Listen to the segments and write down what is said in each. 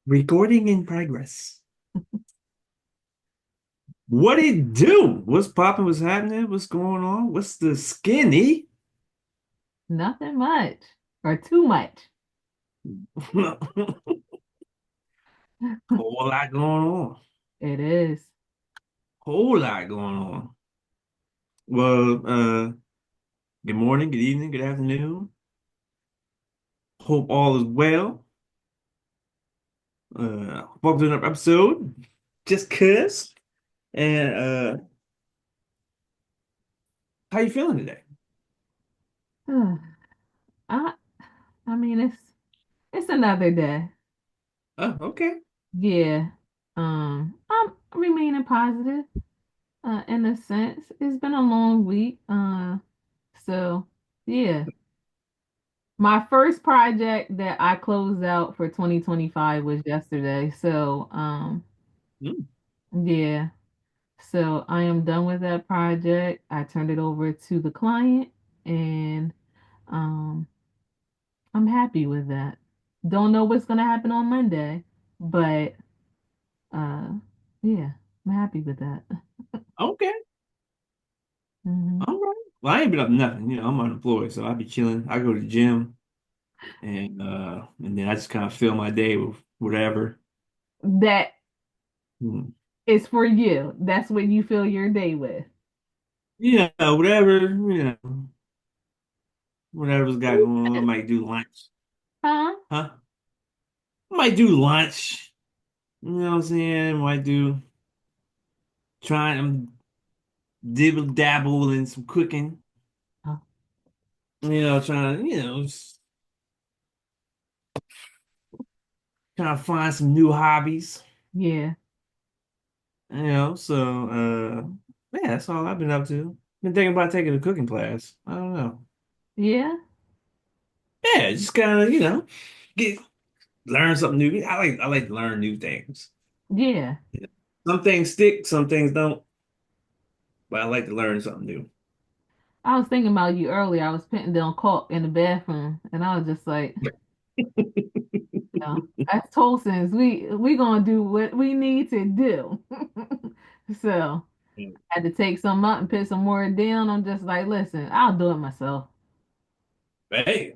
Recording in progress. What it do? What's popping? What's happening? What's going on? What's the skinny? Nothing much or too much. Whole lot going on. It is. Whole lot going on. Well, good morning, good evening, good afternoon. Hope all is well. Welcome to another episode. Just cuz. And how you feeling today? I I mean it's another day. Oh, okay. Yeah. I'm remaining positive, in a sense. It's been a long week. So yeah. My first project that I closed out for 2025 was yesterday. So Mm, yeah. So I am done with that project. I turned it over to the client and um I'm happy with that. Don't know what's gonna happen on Monday, but uh yeah, I'm happy with that. okay. Hmm. All right. Well, I ain't been up to nothing. I'm unemployed, so I'll be chilling. I go to the gym. And then I just kind of fill my day with whatever. That Hmm. is for you. That's what you fill your day with. Whatever, whatever's got going on. I might do lunch. Huh? Huh? I might do lunch. You know what I'm saying? Might do trying dibble dabble in some cooking. Oh, Trying to, just trying to find some new hobbies. yeah. So yeah, that's all I've been up to. Been thinking about taking a cooking class. I don't know. Yeah. Yeah, just kind of, get learn something new. I like to learn new things. Yeah. Yeah. Some things stick, some things don't, but I like to learn something new. I was thinking about you earlier. I was putting down caulk in the bathroom and I was just like, no, as Tolson's, we gonna do what we need to do. So I had to take some up and put some more down. I'm just like, listen, I'll do it myself. Hey,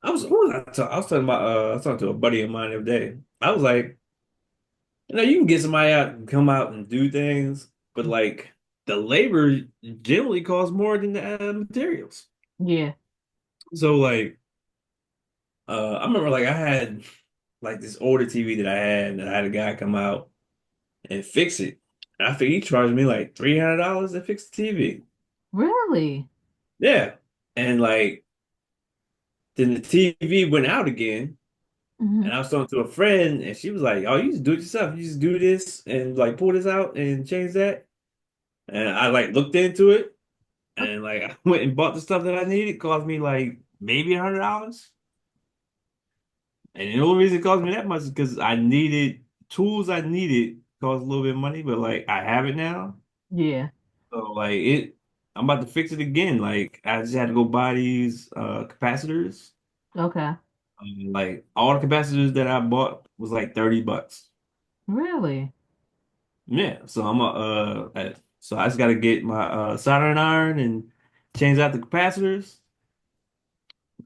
I was talking about I was talking to a buddy of mine the other day. I was like, you can get somebody out and come out and do things, but like the labor generally costs more than the materials. Yeah. So like I remember like I had like this older TV that I had and I had a guy come out and fix it. And I think he charged me like $300 to fix the TV. Really? Yeah. And like then the TV went out again. And Hmm. I was talking to a friend and she was like, "Oh, you just do it yourself. You just do this and like pull this out and change that." And I like looked into it and like I went and bought the stuff that I needed. It cost me like maybe $100. And the only reason it cost me that much is because I needed tools I needed cost a little bit of money, but like I have it now. Yeah. So I'm about to fix it again. Like I just had to go buy these capacitors. Okay. Like all the capacitors that I bought was like $30. Really? Yeah, so I just got to get my soldering iron and change out the capacitors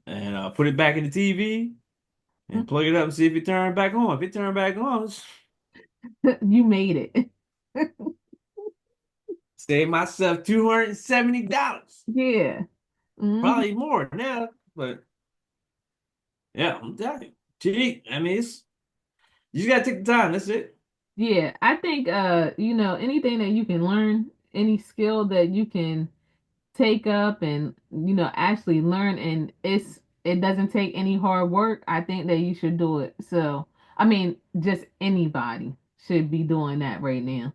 and put it back in the TV and plug it up and see if it turns back on. If it turns back on, You made it. save myself $270. Yeah. Hmm. Probably more now, but yeah, I'm telling you, cheap. I mean, you just gotta take the time. That's it. Yeah. I think anything that you can learn, any skill that you can take up and actually learn and it doesn't take any hard work, I think that you should do it. So I mean, just anybody should be doing that right now.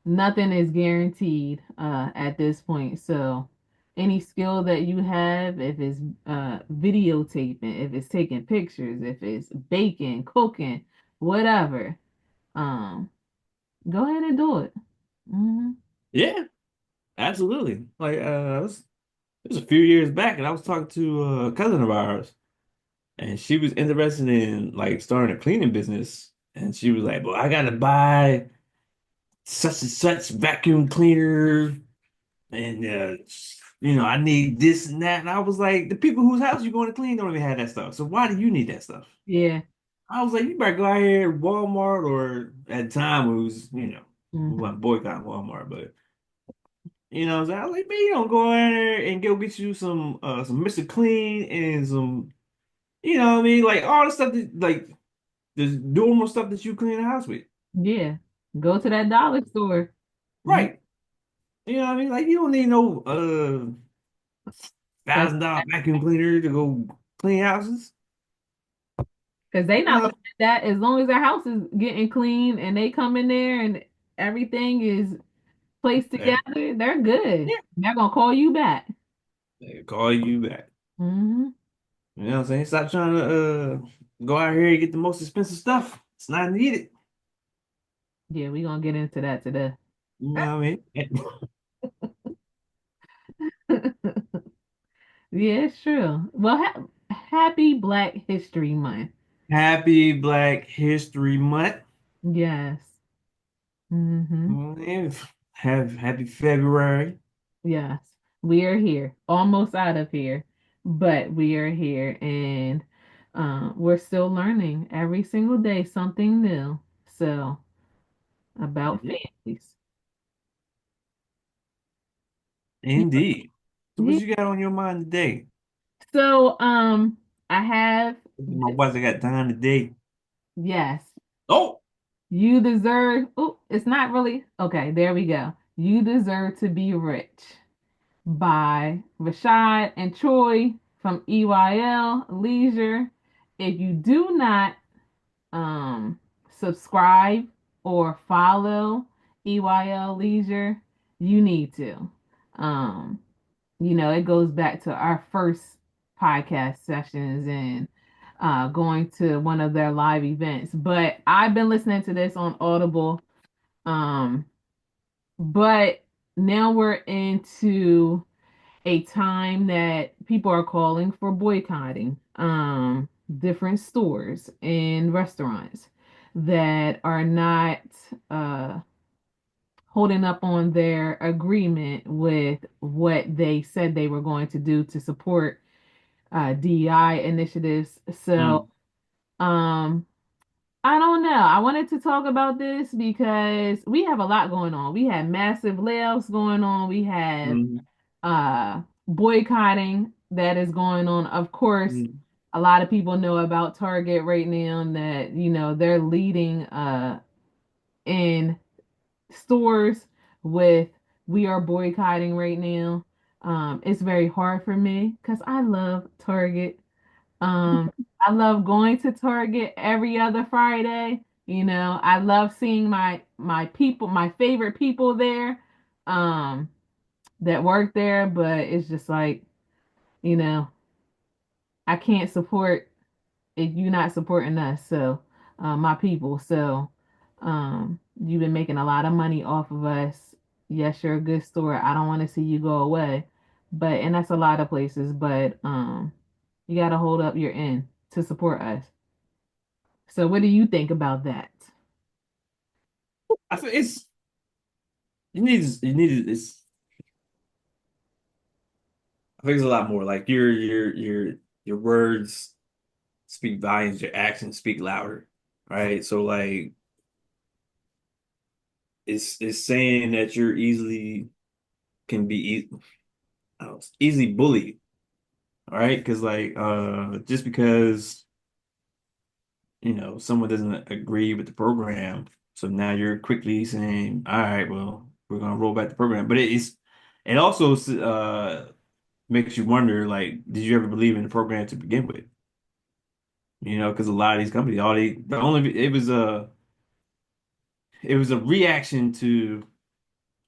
Nothing is guaranteed at this point. So any skill that you have, if it's videotaping, if it's taking pictures, if it's baking, cooking, whatever, um go ahead and do it. Hmm. Yeah, absolutely. Like it was a few years back, and I was talking to a cousin of ours. and she was interested in like starting a cleaning business. And she was like, "Well, I gotta buy such and such vacuum cleaner, and I need this and that." And I was like, "The people whose house you going to clean don't even have that stuff. So why do you need that stuff?" Yeah. I was like, "You better go out here, Walmart, or at the time it was, we Hmm. weren't boycotting Walmart, but." What I'm saying? I was like, man, you don't go in there and go get you some Mr. Clean and some, what I mean, like all the stuff that like the normal stuff that you clean the house with. Yeah. Go to that dollar store. Mm. Right. You know what I mean? Like you don't need no Cause, $1,000 vacuum cleaner to go clean houses. Cause they not Uh, looking at that. As long as their house is getting clean and they come in there and everything is placed yeah, together, they're good. yeah. They're gonna call you back. They call you back. Hmm. You know what I'm saying? Stop trying to go out here and get the most expensive stuff. It's not needed. Yeah, we gonna get into that today. You know what I mean? Yeah, it's true. Well, happy Black History Month. Happy Black History Month. Yes. Hmm. And have happy February. Yes. We are here. Almost out of here, but we are here and we're still learning every single day something new. So, about Mhm. families. Yeah. Indeed. So what Yeah. you got on your mind today? So, I have My wife, I got time today. yes. Oh, You deserve. Oh, it's not really. Okay, there we go. You deserve to be rich by Rashad and Troy from EYL Leisure. If you do not um subscribe or follow EYL Leisure, you need to. Um, it goes back to our first podcast sessions and going to one of their live events. But I've been listening to this on Audible. Um, but now we're into a time that people are calling for boycotting different stores and restaurants that are not uh holding up on their agreement with what they said they were going to do to support DEI initiatives. So mm, um I don't know. I wanted to talk about this because we have a lot going on. We have massive layoffs going on. We have mm, boycotting that is going on. Of course, mm, a lot of people know about Target right now and that, they're leading in stores with we are boycotting right now. It's very hard for me because I love Target. I love going to Target every other Friday. I love seeing my people, my favorite people there, um, that work there, but it's just like, you know, I can't support if you're not supporting us. So, my people. So, you've been making a lot of money off of us. Yes, you're a good store. I don't want to see you go away. But, and that's a lot of places, but, you got to hold up your end to support us. So, what do you think about that? I think it's you need it's I think it's a lot more. Like your words speak volumes, your actions speak louder. Right. So like it's saying that you're easily can be easily bullied. All right. Because like just because someone doesn't agree with the program. So now you're quickly saying, all right, well, we're gonna roll back the program. But it also makes you wonder, like, did you ever believe in the program to begin with? Because a lot of these companies, all they the only it was a reaction to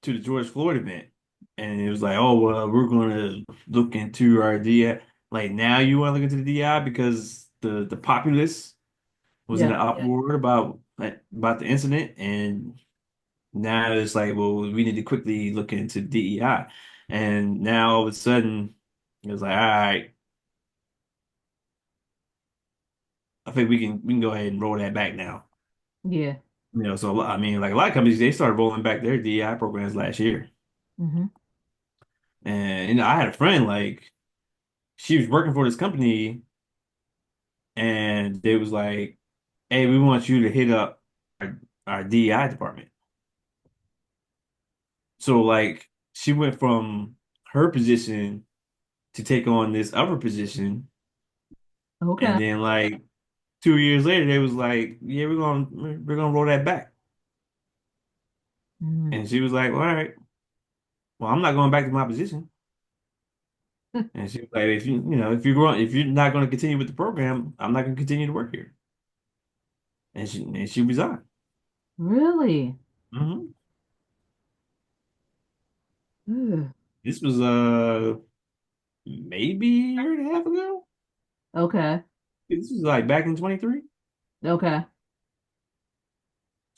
the George Floyd event. And it was like, oh well, we're gonna look into our DI. Like now you want to look into the DI because the populace was in Yeah. an uproar about the incident, and now it's like, well, we need to quickly look into DEI, and now all of a sudden it's like, all right, think we can go ahead and roll that back now. Yeah. So I mean, like a lot of companies, they started rolling back their DEI programs last year. Hmm. And I had a friend like she was working for this company, and they was like, "Hey, we want you to hit up our DEI department." So like she went from her position to take on this other position, Okay. and then like 2 years later, they was like, "Yeah, we're gonna roll that back." Mhm. And she was like, "All right, well, I'm not going back to my position." And she was like, if you're not going to continue with the program, I'm not going to continue to work here." And she resigned. Really? hmm Ugh. This was maybe a year and a half ago. Okay. This was like back in 23, Okay.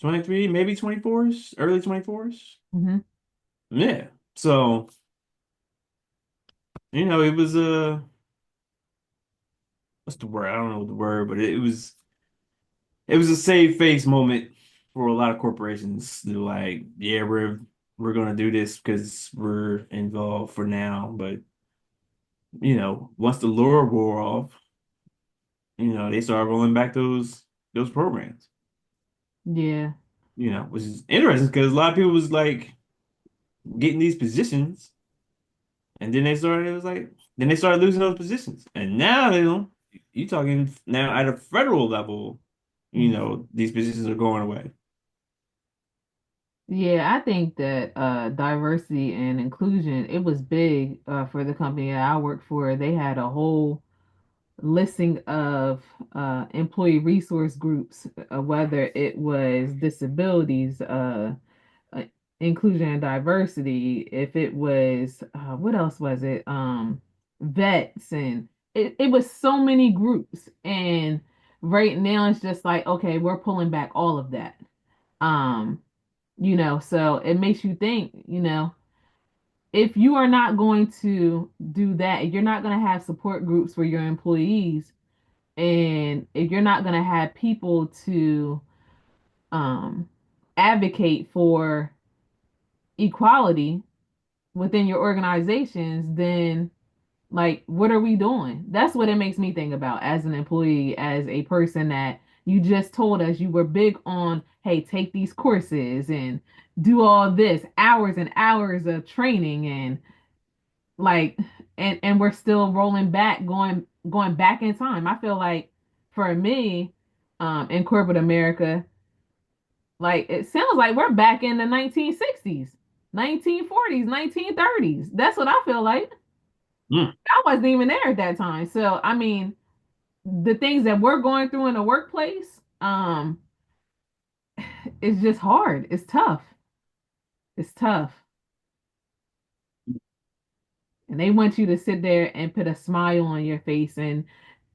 23, maybe 24s, early 24s. Hmm. Yeah. So, it was what's the word? I don't know the word, but it was a save face moment for a lot of corporations. They're like, yeah, we're gonna do this because we're involved for now, but once the lure wore off, they started rolling back those programs. Yeah. Which is interesting because a lot of people was like getting these positions, and then they started losing those positions, and now you talking now at a federal level, these positions are going away. Yeah, I think that diversity and inclusion, it was big for the company that I worked for. They had a whole listing of employee resource groups, whether it was disabilities, uh, inclusion and diversity, if it was what else was it? Vets, and it was so many groups. And right now it's just like, okay, we're pulling back all of that. Um, so it makes you think, if you are not going to do that, if you're not going to have support groups for your employees, and if you're not going to have people to um advocate for equality within your organizations, then like what are we doing? That's what it makes me think about as an employee, as a person that you just told us you were big on, hey, take these courses and do all this hours and hours of training, and like and we're still rolling back, going back in time. I feel like for me, in corporate America, like it sounds like we're back in the 1960s, 1940s, 1930s. That's what I feel like. Mm. I wasn't even there at that time. So, I mean, the things that we're going through in the workplace, it's just hard. It's tough. It's tough. And they want you to sit there and put a smile on your face, and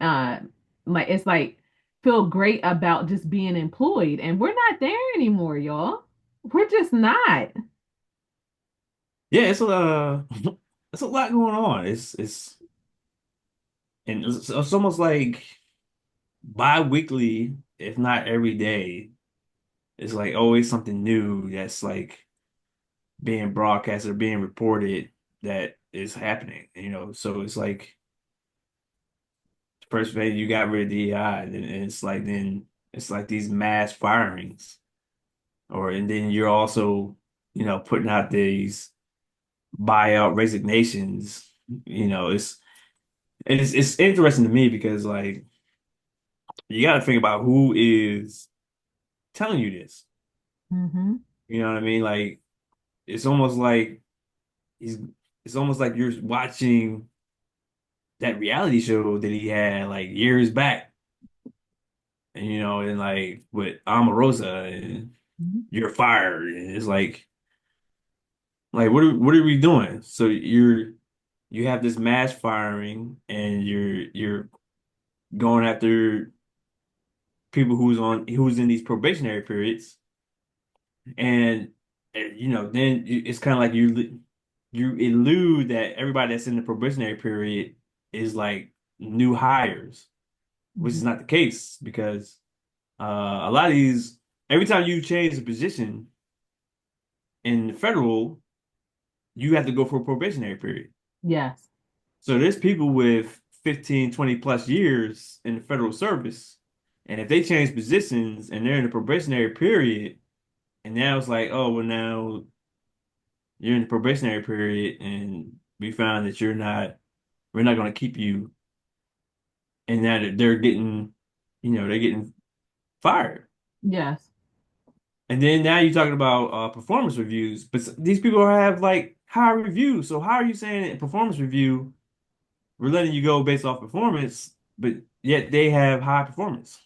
uh like it's like feel great about just being employed. And we're not there anymore, y'all. We're just not. Yeah, it's a lot going on. It's almost like bi-weekly, if not every day. It's like always something new that's like being broadcast or being reported that is happening. So it's like first phase you got rid of DEI, and then it's like these mass firings, and then you're also putting out these buyout resignations. It's interesting to me because like you got to think about who is telling you this. Mm-hmm. You know what I mean? Like it's almost like he's it's almost like you're watching that reality show that he had like years back, and like with Omarosa and you're fired, and it's like what are we doing? So you have this mass firing, and you're going after people who's in these probationary periods, and then it's kind of like you elude that everybody that's in the probationary period is like new hires. which Mhm. is not the case because a lot of these, every time you change the position in the federal, you have to go for a probationary period. Yes. So there's people with 15, 20 plus years in the federal service. And if they change positions and they're in the probationary period, and now it's like, oh, well, now you're in the probationary period and we found that we're not going to keep you. And now they're getting, they're getting fired. Yes. And then now you're talking about performance reviews, but these people have like high reviews. So how are you saying in performance review, we're letting you go based off performance, but yet they have high performance?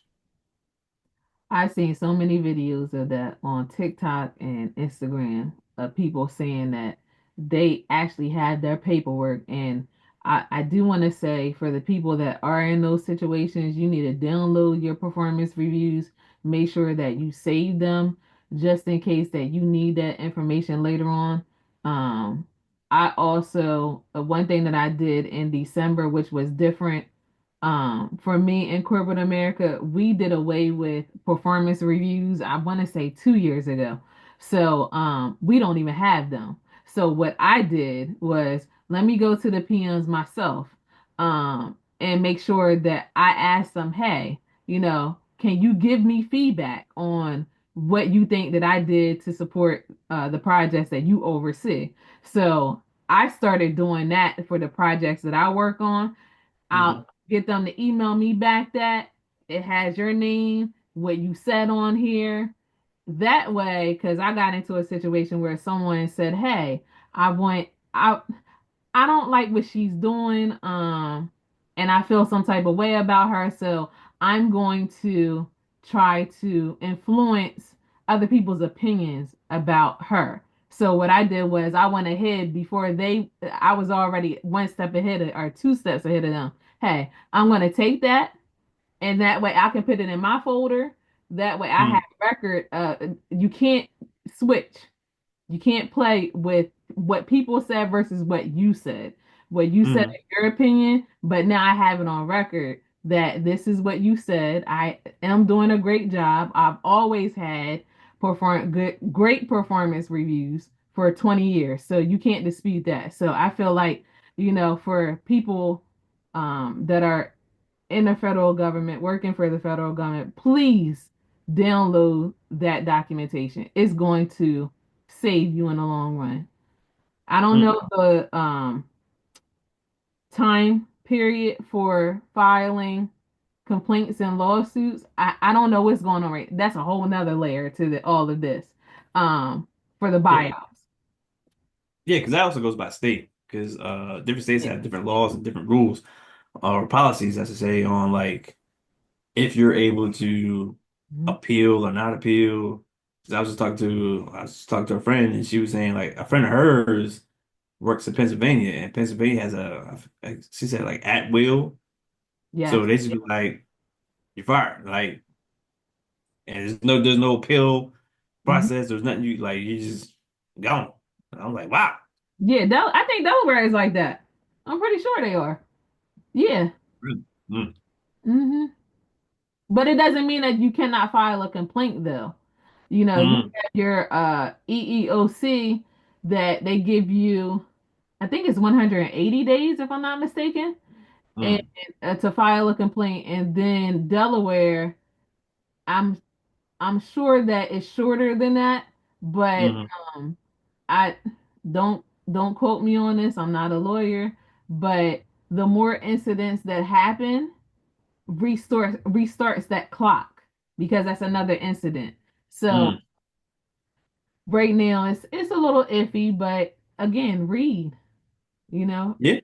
I've seen so many videos of that on TikTok and Instagram of people saying that they actually had their paperwork. And I do want to say for the people that are in those situations, you need to download your performance reviews. Make sure that you save them just in case that you need that information later on. Um, I also, one thing that I did in December, which was different for me in corporate America, we did away with performance reviews, I want to say 2 years ago. So we don't even have them. So what I did was let me go to the PMs myself and make sure that I ask them, hey, can you give me feedback on what you think that I did to support the projects that you oversee? So I started doing that for the projects that I work on. I'll Hmm. get them to email me back that it has your name, what you said on here. That way, because I got into a situation where someone said, "Hey, I want I don't like what she's doing, and I feel some type of way about her, so I'm going to try to influence other people's opinions about her." So what I did was I went ahead before I was already one step ahead or two steps ahead of them. Hey, I'm going to take that, and that way I can put it in my folder. That way I have record. You can't switch. You can't play with what people said versus what you said. What you said Hmm. in your opinion, but now I have it on record that this is what you said. I am doing a great job. I've always had great performance reviews for 20 years. So you can't dispute that. So I feel like, for people that are in the federal government, working for the federal government, please download that documentation. It's going to save you in the long run. I don't Hmm. know the time period for filing complaints and lawsuits. I don't know what's going on right. That's a whole nother layer to all of this. Um, for the Yeah. buyouts. Yeah, because that also goes by state. Because different states Yeah. have different laws and different rules or policies, as to say, on like if you're able to Mhm. appeal or not appeal. 'Cause I was just talking to a friend, and she was saying like a friend of hers works in Pennsylvania, and Pennsylvania has she said like at will. So Yes. they just be like, you're fired. Like, and there's no appeal Mhm. process. There's nothing you just gone. And I'm like, wow. Yeah, I think Delaware is like that. I'm pretty sure they are. Yeah. Really? Mm. Hmm. But it doesn't mean that you cannot file a complaint though. You Mm. have your EEOC that they give you, I think it's 180 days if I'm not mistaken, and Mm. to file a complaint. And then Delaware, I'm I'm sure that it's shorter than that, but Mm. um I don't quote me on this. I'm not a lawyer, but the more incidents that happen, restarts that clock because that's another incident. So Mm. right now it's a little iffy, but again, you know, Yeah.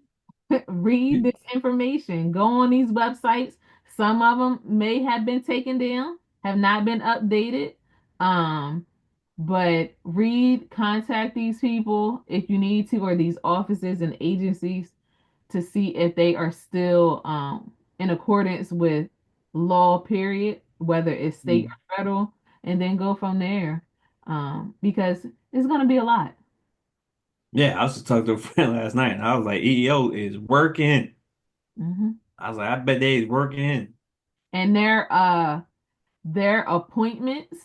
read this information. Go on these websites. Some of them may have been taken down, have not been updated. Um, but contact these people if you need to, or these offices and agencies to see if they are still in accordance with law, period, whether it's state Mm. or federal, and then go from there. Because it's going to be a lot. Yeah, I was just talking to a friend last night, and I was like, EEO is working. Hmm. I was like, I bet they is working. and their appointments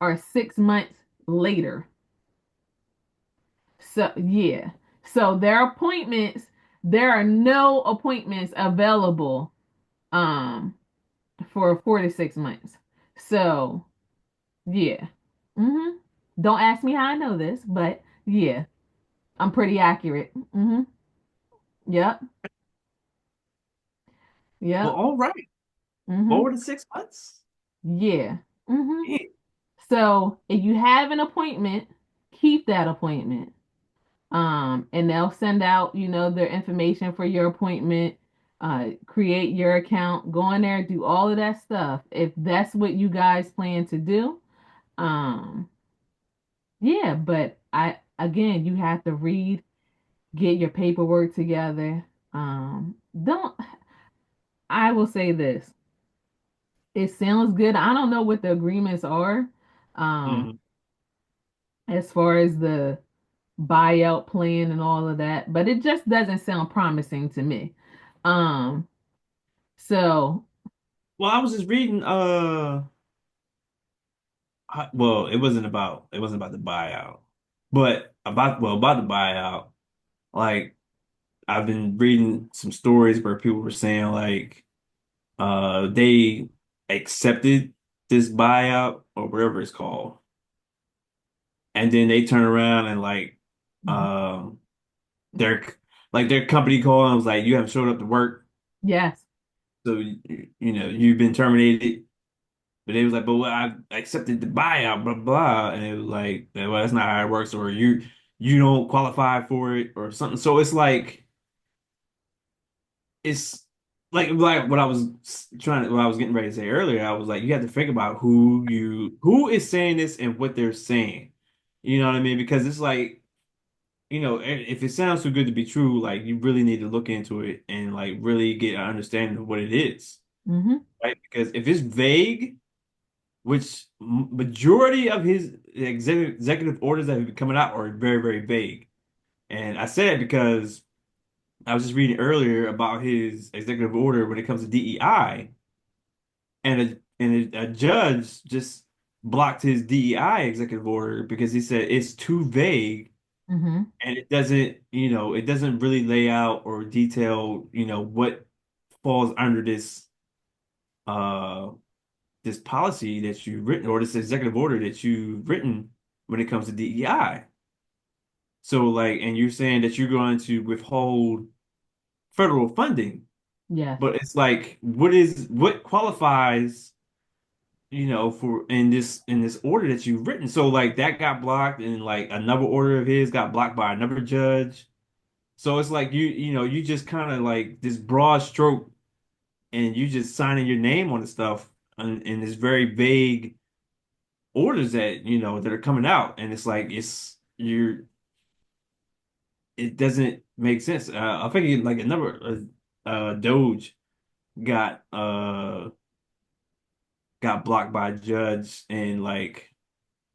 are 6 months later. So yeah. So there are no appointments available um for 4 to 6 months. So yeah. Mm-hmm. Don't ask me how I know this, but yeah, I'm pretty accurate. Mm-hmm. Yep. Well, Yep. all right. Mm-hmm. 4 to 6 months. Yeah. Mm-hmm. Yeah. So if you have an appointment, keep that appointment. And they'll send out, their information for your appointment, create your account, go in there, do all of that stuff. If that's what you guys plan to do, um, yeah, but again, you have to read, get your paperwork together. Don't, I will say this. It sounds good. I don't know what the agreements are, um, Mhm. as far as the buyout plan and all of that, but it just doesn't sound promising to me. Um, so Well, I was just reading. Well, it wasn't about the buyout, but about the buyout. Like I've been reading some stories where people were saying like they accepted this buyout or whatever it's called, and then they turn around and mhm. um their their company called and was like, you haven't showed up to work, Yes. so you've been terminated. But they was like, but well, I accepted the buyout, blah blah, and it was like, well, that's not how it works, or you don't qualify for it, or something. So it's like what I was getting ready to say earlier. I was like, you have to think about who is saying this and what they're saying. You know what I mean? Because it's like, if it sounds too good to be true, like you really need to look into it and like really get an understanding of what it is, Hmm. right? Because if it's vague, which majority of his executive orders that have been coming out are very, very vague. And I say that because I was just reading earlier about his executive order when it comes to DEI, and a judge just blocked his DEI executive order because he said it's too vague Hmm. and it doesn't really lay out or detail, what falls under uh this policy that you've written or this executive order that you've written when it comes to DEI. So like, and you're saying that you're going to withhold federal funding, Yes. but it's like, what qualifies, for in this order that you've written? So like that got blocked, and like another order of his got blocked by another judge. So it's like you just kind of like this broad stroke, and you just signing your name on the stuff in this very vague orders that are coming out, and it's like it doesn't make sense. I think like another Doge got uh got blocked by a judge, and like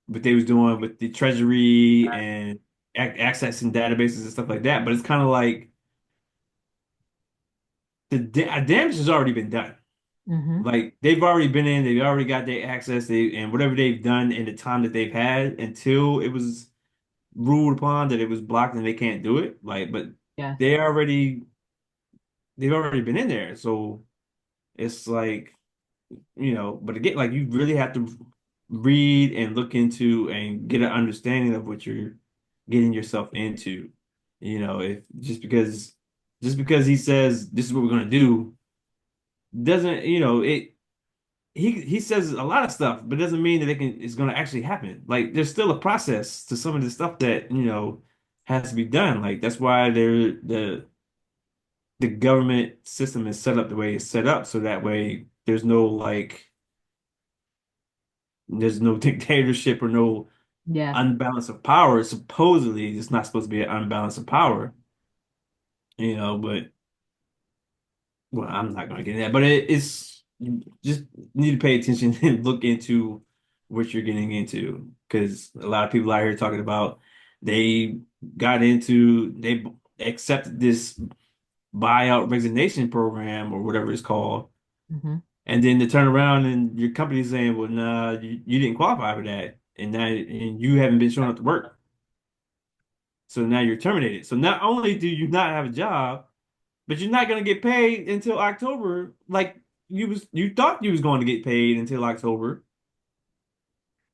what they was doing with the treasury and accessing databases and stuff like that. But it's kind of like the damage has already been done. Hmm. Like they've already been in, they've already got their access, and whatever they've done in the time that they've had until it was ruled upon that it was blocked and they can't do it. Like, but Yes. they already they've already been in there. So it's like, but again, like you really have to read and look into and get an understanding of what you're getting yourself into. If just because he says this is what we're gonna do doesn't, he says a lot of stuff, but doesn't mean that it's gonna actually happen. Like there's still a process to some of the stuff that, has to be done. Like that's why the government system is set up the way it's set up, so that way there's no dictatorship or no Yes. unbalance of power. Supposedly, it's not supposed to be an unbalance of power, but well, I'm not gonna get into that. But it's you just need to pay attention and look into what you're getting into, because a lot of people out here talking about they they accepted this buyout resignation program or whatever it's called, Hmm. And then to turn around and your company's saying, well, nah, you didn't qualify for that. And you haven't been showing up to work. So now you're terminated. So not only do you not have a job, but you're not gonna get paid until October, like you thought you was going to get paid until October,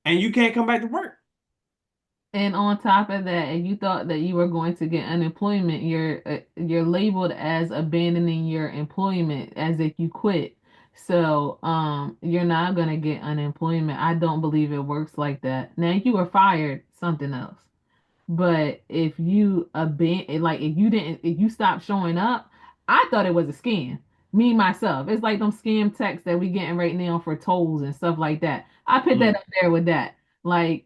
and you can't come back to work. And on top of that, if you thought that you were going to get unemployment, you're labeled as abandoning your employment as if you quit. So, you're not gonna get unemployment. I don't believe it works like that. Now, if you were fired, something else. But if you abandon, like if you stop showing up, I thought it was a scam. Me myself, it's like them scam texts that we getting right now for tolls and stuff like that. I put that Mm, up there with that. Like,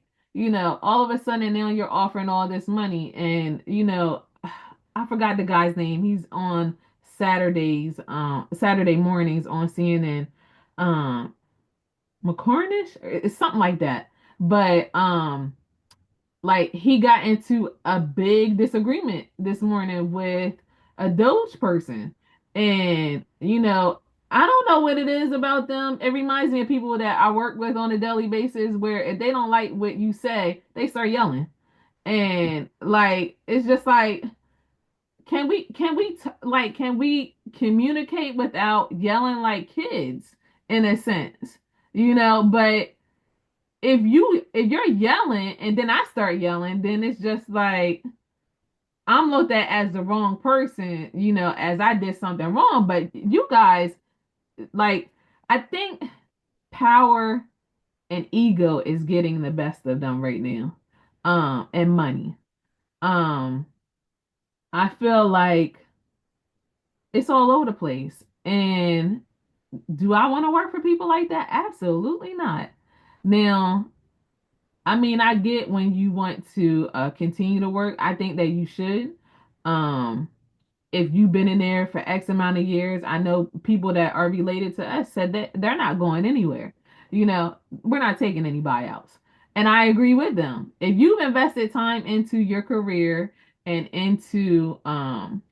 all of a sudden now you're offering all this money, and I forgot the guy's name. He's on Saturday mornings on CNN. Um, McCornish, it's something like that. But like he got into a big disagreement this morning with a Doge person. And, I don't know what it is about them. It reminds me of people that I work with on a daily basis where if they don't like what you say, they start yelling. And like it's just like can we communicate without yelling like kids in a sense? But if you're yelling and then I start yelling, then it's just like I'm looked at as the wrong person, as I did something wrong. But you guys, like, I think power and ego is getting the best of them right now. And money. Um, I feel like it's all over the place. And do I want to work for people like that? Absolutely not. Now, I mean, I get when you want to continue to work. I think that you should. Um, if you've been in there for X amount of years, I know people that are related to us said that they're not going anywhere. We're not taking any buyouts. And I agree with them. If you've invested time into your career and into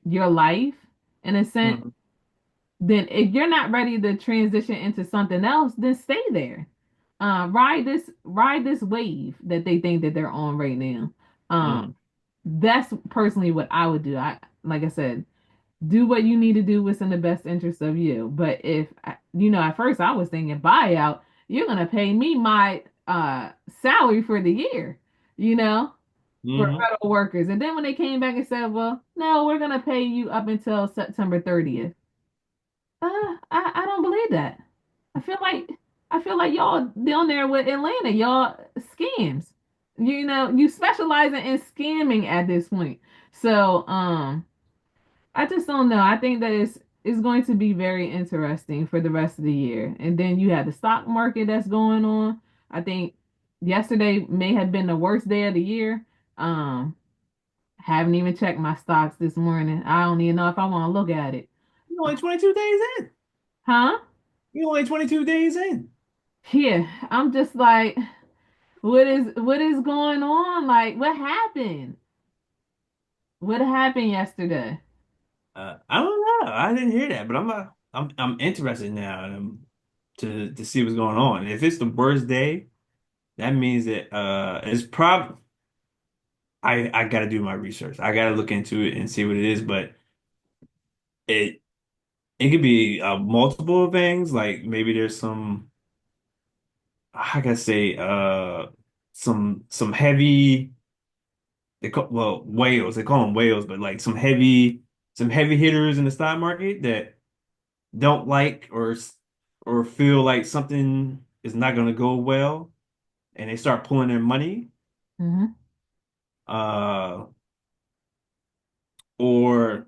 your life, in a sense, mm, then if you're not ready to transition into something else, then stay there. Ride this wave that they think that they're on right now. mm, That's personally what I would do. I like I said, do what you need to do what's in the best interest of you. But if at first I was thinking buyout, you're gonna pay me my salary for the year, you know, for mm. federal workers. And then when they came back and said, well, no, we're gonna pay you up until September 30th. I don't believe that. I feel like I feel like y'all down there with Atlanta, y'all scams. You specializing in scamming at this point. So I just don't know. I think that it's going to be very interesting for the rest of the year. And then you have the stock market that's going on. I think yesterday may have been the worst day of the year. Um, haven't even checked my stocks this morning. I don't even know if I want to look at it. You're only 22 days in. Huh? You're only 22 days in. Yeah, I'm just like, what is going on? Like, what happened? What happened yesterday? I don't know. I didn't hear that, but I'm interested now to see what's going on. If it's the worst day, that means that it's prob I got to do my research. I got to look into it and see what it is, but it it could be multiple things. Like maybe there's some, I gotta say, some heavy. They call well whales. They call them whales, but like some heavy hitters in the stock market that don't like or feel like something is not going to go well, and they start pulling their money. Hmm. Uh, or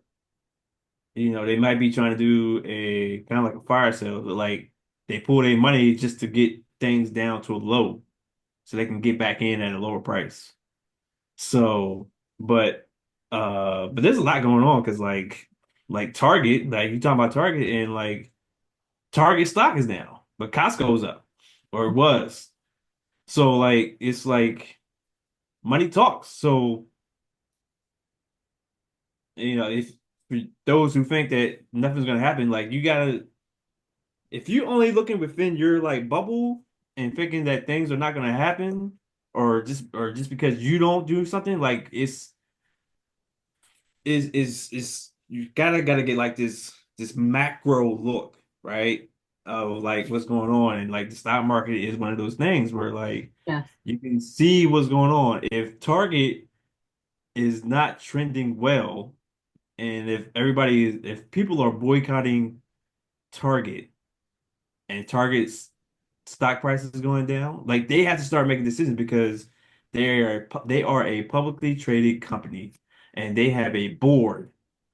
they might be trying to do a kind of like a fire sale, but like they pull their money just to get things down to a low so they can get back in at a lower price. So, but but there's a lot going on because like Target, like you talking about Target and like Target stock is down, but Costco's up or it was. So like it's like money talks. So, if for those who think that nothing's gonna happen, like you gotta if you only looking within your like bubble and thinking that things are not gonna happen, or just because you don't do something, like is you gotta get like this macro look, right? Of like what's going on. And like the stock market is one of those things where like Yes. you can see what's going on. If Target is not trending well, and if people are boycotting Target and Target's stock price is going down, like they have to start making decisions because they are a publicly traded company and they have a board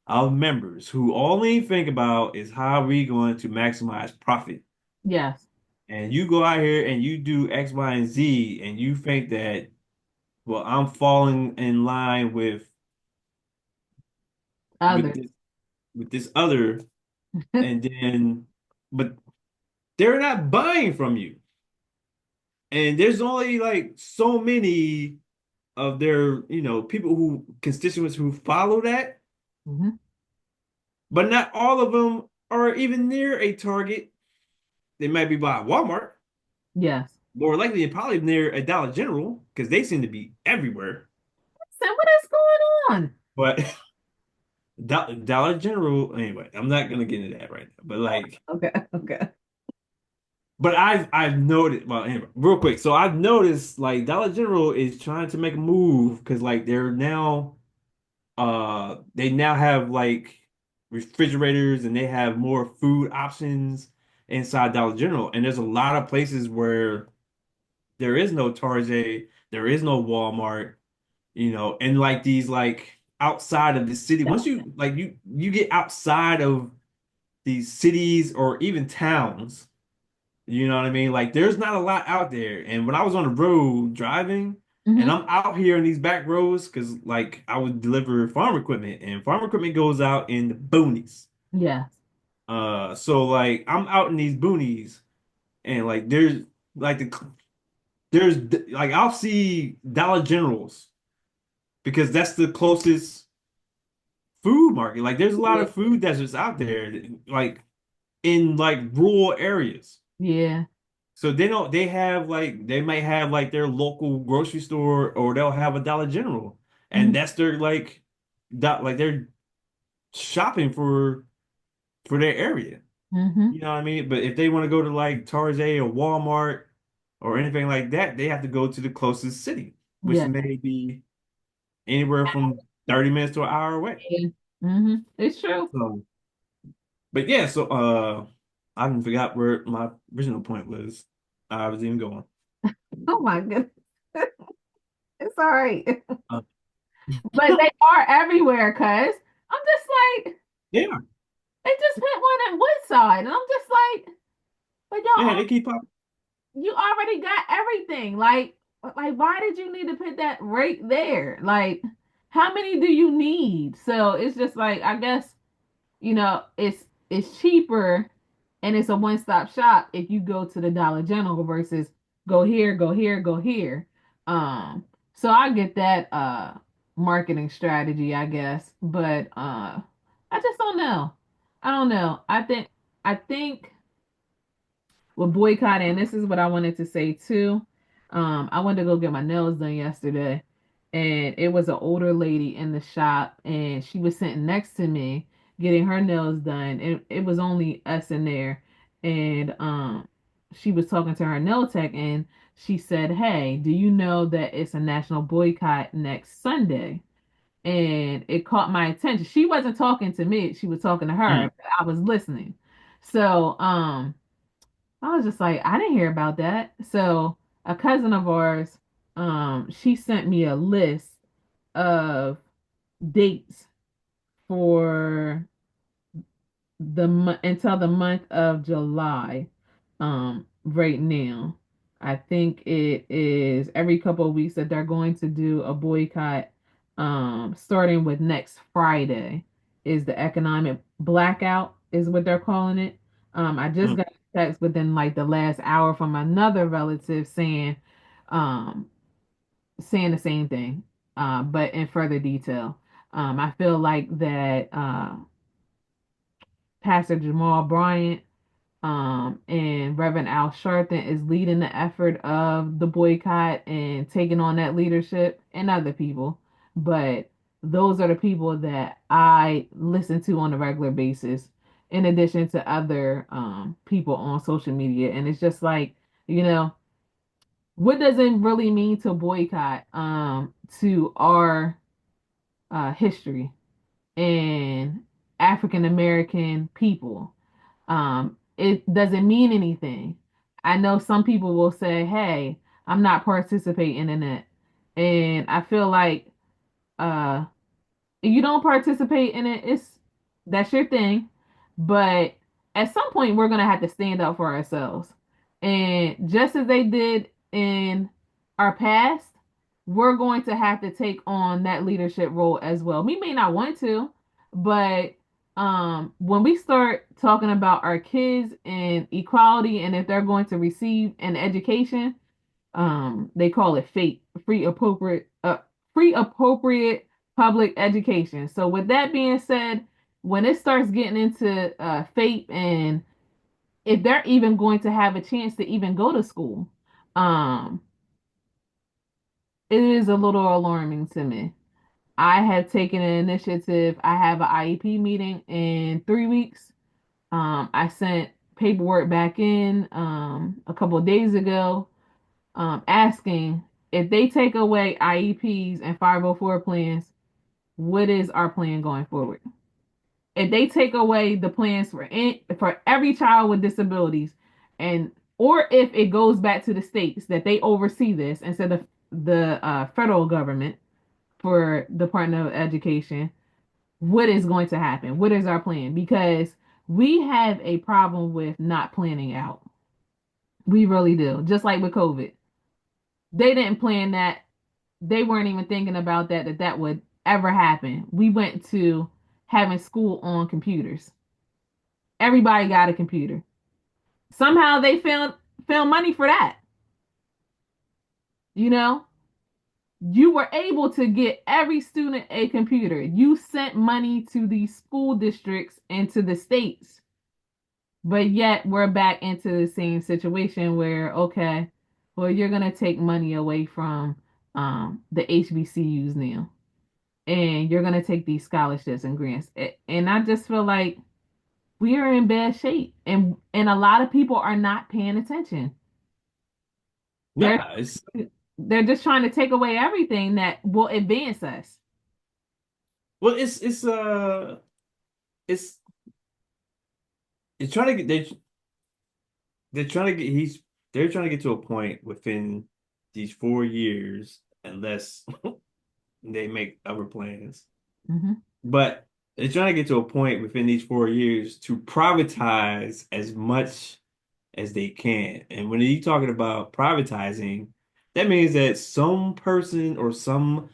of members who only think about is how are we going to maximize profit. Yes. And you go out here and you do X, Y, and Z, and you think that, well, I'm falling in line with Others. this other, and then, but they're not buying from you. And there's only like so many of their, people who constituents who follow that, Hmm. but not all of them are even near a Target. They might be by Walmart, Yes. more likely and probably near a Dollar General because they seem to be everywhere. So what is going on? But Dollar General, anyway, I'm not gonna get into that right now. But like, Okay. Okay. but I've noticed. Well, anyway, real quick. So I've noticed like Dollar General is trying to make a move because like they now have like refrigerators and they have more food options inside Dollar General. And there's a lot of places where there is no Target, there is no Walmart, and like these like outside of the city. Once you like you get outside of these cities or even towns, you know what I mean? Like there's not a lot out there. And when I was on the road driving, and Hmm. I'm out here in these back roads, because like I would deliver farm equipment, and farm equipment goes out in the boonies. Yes. So like I'm out in these boonies, and like like there's like I'll see Dollar Generals because that's the closest food market. Like there's a lot Yeah. of food deserts out there, like in like rural areas. Yeah. So they might have like their local grocery store, or they'll have a Dollar General. And Hmm. that's their like they're shopping for their area. Hmm. You know what I mean? But if they want to go to like Target or Walmart or anything like that, they have to go to the closest city, which Yeah. may be anywhere from 30 minutes to an hour away. Yeah. Hmm. It's true. So, but yeah, so I even forgot where my original point was. I was even going. Oh my goodness. It's all right. Uh, But they are everywhere, cuz I'm just like, yeah, they just put one at Woodside. And I'm just like, but yeah, y'all, they keep up. you already got everything. Like, why did you need to put that right there? Like, how many do you need? So it's just like, I guess, it's cheaper and it's a one-stop shop if you go to the Dollar General versus go here, go here, go here. Um, so I get that marketing strategy, I guess, but I just don't know. I don't know. I think with boycotting, this is what I wanted to say too. I went to go get my nails done yesterday, and it was an older lady in the shop, and she was sitting next to me getting her nails done, and it was only us in there, and she was talking to her nail tech, and she said, "Hey, do you know that it's a national boycott next Sunday?" And it caught my attention. She wasn't talking to me; she was talking to her. Mm, But I was listening. So, I was just like, I didn't hear about that. So a cousin of ours, she sent me a list of dates for until the month of July. Right now, I think it is every couple of weeks that they're going to do a boycott. Starting with next Friday is the economic blackout, is what they're calling it. I just mm. got a text within like the last hour from another relative um, saying the same thing, but in further detail. I feel like that Pastor Jamal Bryant. And Reverend Al Sharpton is leading the effort of the boycott and taking on that leadership and other people. But those are the people that I listen to on a regular basis, in addition to other people on social media. And it's just like, you know, what does it really mean to boycott to our history and African American people? It doesn't mean anything. I know some people will say, "Hey, I'm not participating in it," and I feel like uh, if you don't participate in it, it's that's your thing. But at some point, we're gonna have to stand up for ourselves, and just as they did in our past, we're going to have to take on that leadership role as well. We may not want to, but when we start talking about our kids and equality and if they're going to receive an education, they call it FAPE, free appropriate public education. So with that being said, when it starts getting into FAPE and if they're even going to have a chance to even go to school, um it is a little alarming to me. I have taken an initiative. I have an IEP meeting in 3 weeks. I sent paperwork back in a couple of days ago, asking if they take away IEPs and 504 plans, what is our plan going forward? If they take away the plans for every child with disabilities, and or if it goes back to the states that they oversee this instead of the federal government for Department of Education, what is going to happen? What is our plan? Because we have a problem with not planning out. We really do. Just like with COVID. They didn't plan that. They weren't even thinking about that would ever happen. We went to having school on computers. Everybody got a computer. Somehow they found money for that. You know, you were able to get every student a computer. You sent money to these school districts and to the states. But yet we're back into the same situation where, okay, well, you're gonna take money away from the HBCUs now, and you're gonna take these scholarships and grants. And I just feel like we are in bad shape, and a lot of people are not paying attention. They're Yeah, it's they're just trying to take away everything that will advance us. well, it's it's trying to get they're trying to get they're trying to get to a point within these 4 years, unless they make other plans. Hmm. But they're trying to get to a point within these 4 years to privatize as much as they can. And when you talking about privatizing, that means that some person or some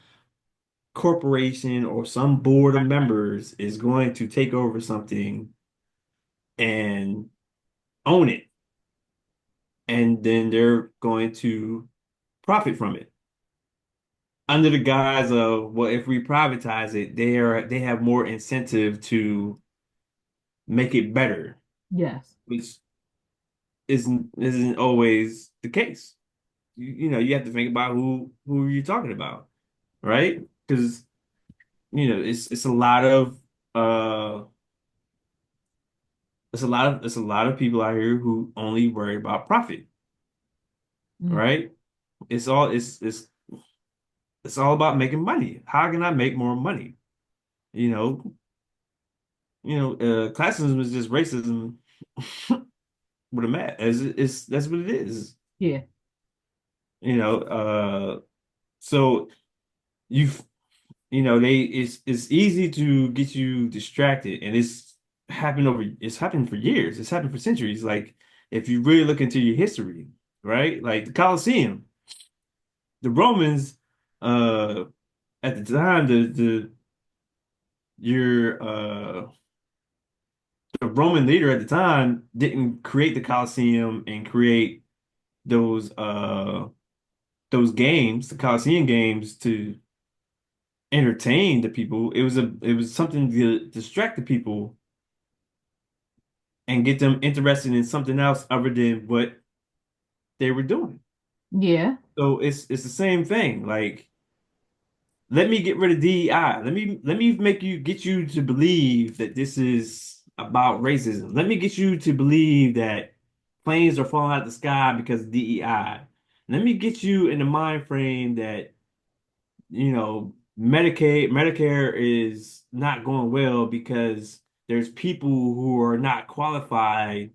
corporation or some board of members is going to take over something and own it. And then they're going to profit from it under the guise of, well, if we privatize it, they have more incentive to make it better, Yes. which isn't always the case. You have to think about who you're talking about, right? Because it's a lot of uh it's a lot of people out here who only worry about profit, Mm. right? It's all about making money. How can I make more money? You know, classism is just racism with a mat. It's That's what it is. Yeah. You know, so you it's easy to get you distracted, and it's happened for years. It's happened for centuries. Like if you really look into your history, right? Like the Colosseum, the Romans, uh, at the time, your the Roman leader at the time didn't create the Colosseum and create those uh those games, the Colosseum games, to entertain the people. It was something to distract the people and get them interested in something else other than what they were doing. Yeah. So it's the same thing. Like, let me get rid of DEI. Let me make you get you to believe that this is about racism. Let me get you to believe that planes are falling out of the sky because of DEI. Let me get you in the mind frame that, Medicare is not going well because there's people who are not qualified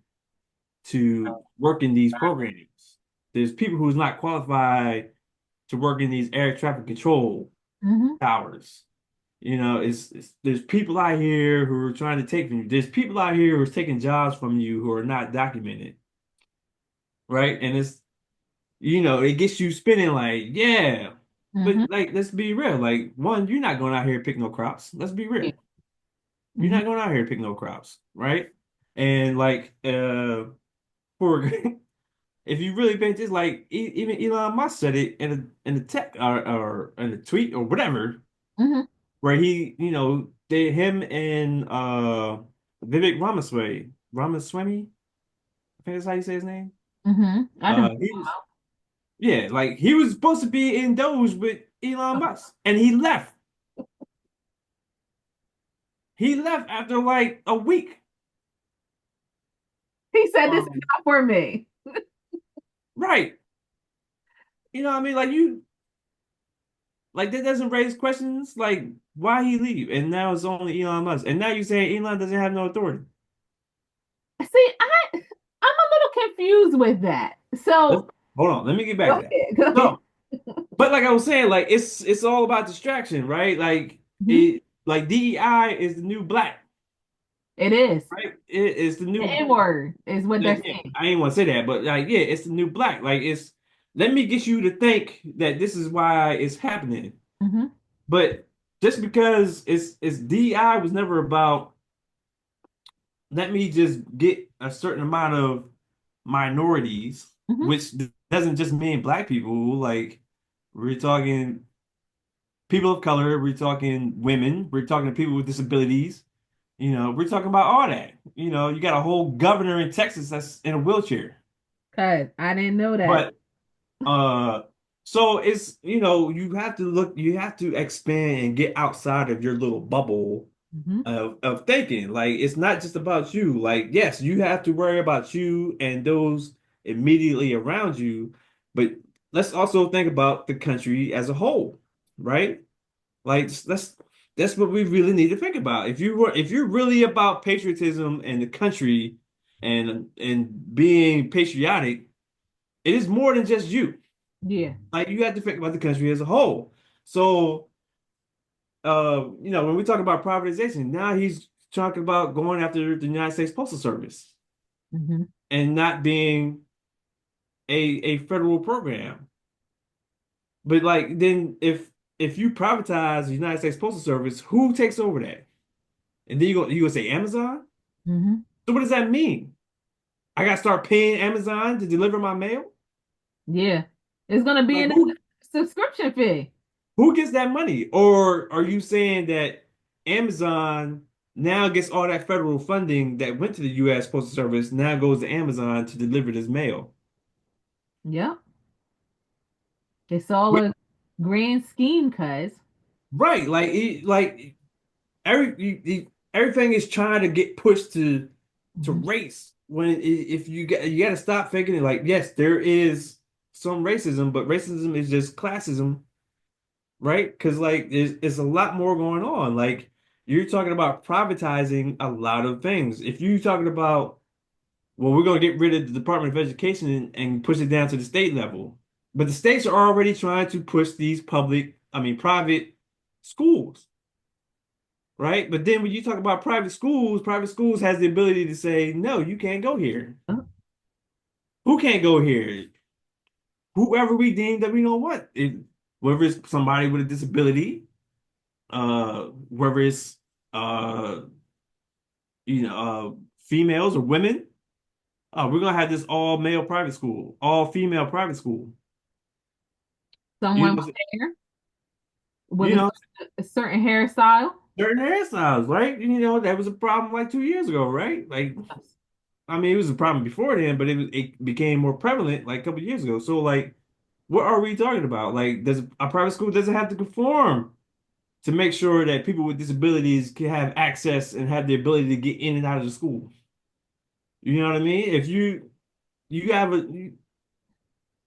to work in these programs. There's people who's not qualified to work in these air traffic control Hmm. towers. There's people out here who are trying to take from you. There's people out here who are taking jobs from you who are not documented, right? And it gets you spinning like, yeah. But Hmm. like, let's be real. Like, one, you're not going out here to pick no crops. Let's be real. You're Hmm. not going out here to pick no crops, right? And like, for if you really think this, like, even Elon Musk said it in the tech or in the tweet or whatever, Hmm. where him and Vivek Ramaswamy, I think that's how you say his name. I don't He was Yeah, like he was supposed to be in those with Elon know. Musk, and he left. He left after like a week. He said this is Um, not for me. right. You know what I mean? Like that doesn't raise questions like why he leave, and now it's only Elon Musk, and now you're saying Elon doesn't have no authority. See, I'm a little confused with that. Let's So hold on. Let me get go back to that. ahead. Go ahead. So, but like I was saying, like it's all about distraction, right? Mhm. Like DEI is the new black, It is. right? It is the The new. N-word is what they're Yeah, saying. I ain't want to say that, but like, yeah, it's the new black. Like, let me get you to think that this is why it's happening. Hmm. But just because it's DI was never about let me just get a certain amount of minorities, Hmm. which doesn't just mean black people. Like, we're talking people of color, we're talking women, we're talking people with disabilities. We're talking about all that. You got a whole governor in Texas that's in a wheelchair. Cause I didn't know that. But Uh, so you have to expand and get outside of your little bubble Hmm. of thinking. Like, it's not just about you. Like, yes, you have to worry about you and those immediately around you, but let's also think about the country as a whole, right? Like, that's what we really need to think about. If you're really about patriotism and the country and being patriotic, it is more than just you. Yeah. Like, you have to think about the country as a whole. So, when we talk about privatization, now he's talking about going after the United States Postal Service Hmm. and not being a federal program. But like, then if you privatize the United States Postal Service, who takes over that? And then you gonna say Amazon? Hmm. So what does that mean? I gotta start paying Amazon to deliver my mail? Yeah. It's gonna be Like, in a who subscription fee. Who gets that money? Or are you saying that Amazon now gets all that federal funding that went to the U.S. Postal Service now goes to Amazon to deliver this mail? Yep. It's all Wh- a grand scheme, cuz. Right, like everything is trying to get pushed to Hmm. race. If you got to stop thinking it like, yes, there is some racism, but racism is just classism, right? Because like it's a lot more going on. Like, you're talking about privatizing a lot of things. If you're talking about, well, we're going to get rid of the Department of Education and push it down to the state level, but the states are already trying to push these private schools, right? But then when you talk about private schools has the ability to say, no, you can't go here. Who can't go here? Whoever we deem that we don't want. Whether it's somebody with a disability, whether it's uh females or women. We're gonna have this all male private school, all female private school. You Someone know, with hair, with you know, a certain hairstyle. certain hairstyles, right? That was a problem like 2 years ago, right? Like, I mean, it was a problem before then, but it became more prevalent like a couple of years ago. So like, what are we talking about? Like, does a private school doesn't have to conform to make sure that people with disabilities can have access and have the ability to get in and out of the school. You know what I mean? If you have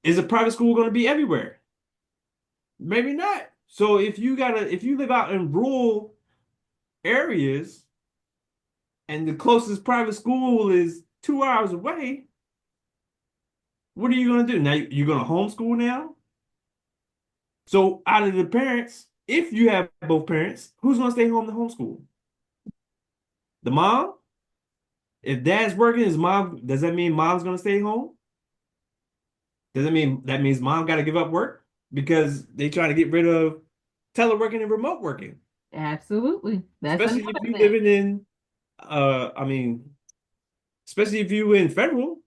is a private school going to be everywhere? Maybe not. So if you live out in rural areas and the closest private school is 2 hours away, what are you going to do? Now you're going to homeschool now? So out of the parents, if you have both parents, who's going to stay home to homeschool? The mom? If dad's working, is mom, does that mean mom's going to stay home? Does that mean that means mom got to give up work because they try to get rid of teleworking and remote working? Absolutely. That's Especially if another you thing. living in I mean, especially if you in federal.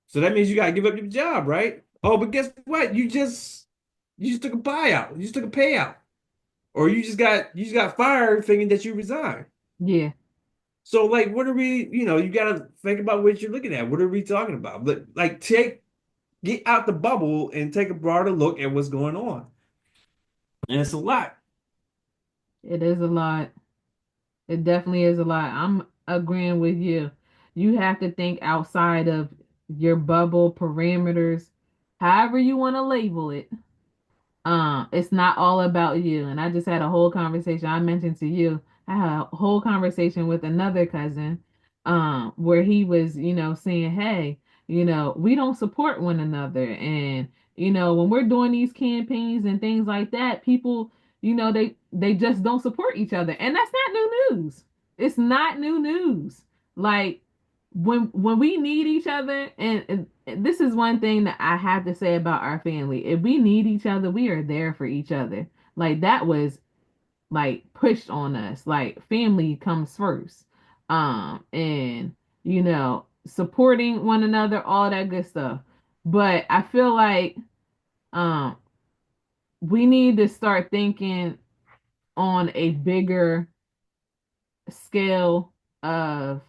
So that means you got to give up your job, right? Oh, but guess what? You just took a buyout. You just took a payout. Or you just got fired thinking that you resigned. Yeah, So like what are we, you got to think about what you're looking at. What are we talking about? But like get out the bubble and take a broader look at what's going on. And it's a lot. it is a lot. It definitely is a lot. I'm agreeing with you. You have to think outside of your bubble parameters, however you want to label it. It's not all about you. And I just had a whole conversation. I mentioned to you, I had a whole conversation with another cousin, where he was, saying, hey, we don't support one another. And, when we're doing these campaigns and things like that, people, they just don't support each other. And that's not new news. It's not new news. Like when we need each other, and this is one thing that I have to say about our family. If we need each other, we are there for each other. Like that was like pushed on us. Like family comes first. And supporting one another, all that good stuff. But I feel like um we need to start thinking on a bigger scale of,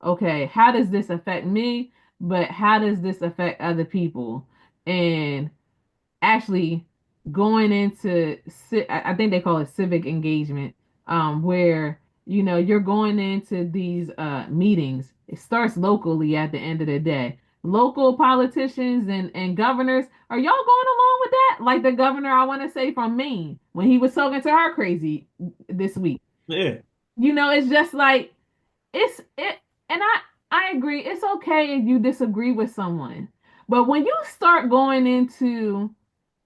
okay, how does this affect me? But how does this affect other people? And actually going into I think they call it civic engagement, where you're going into these meetings. It starts locally at the end of the day. Local politicians and governors, are y'all going along with that? Like the governor, I want to say from Maine, when he was talking to her crazy this week. Yeah. It's just like it and I agree. It's okay if you disagree with someone. But when you start going into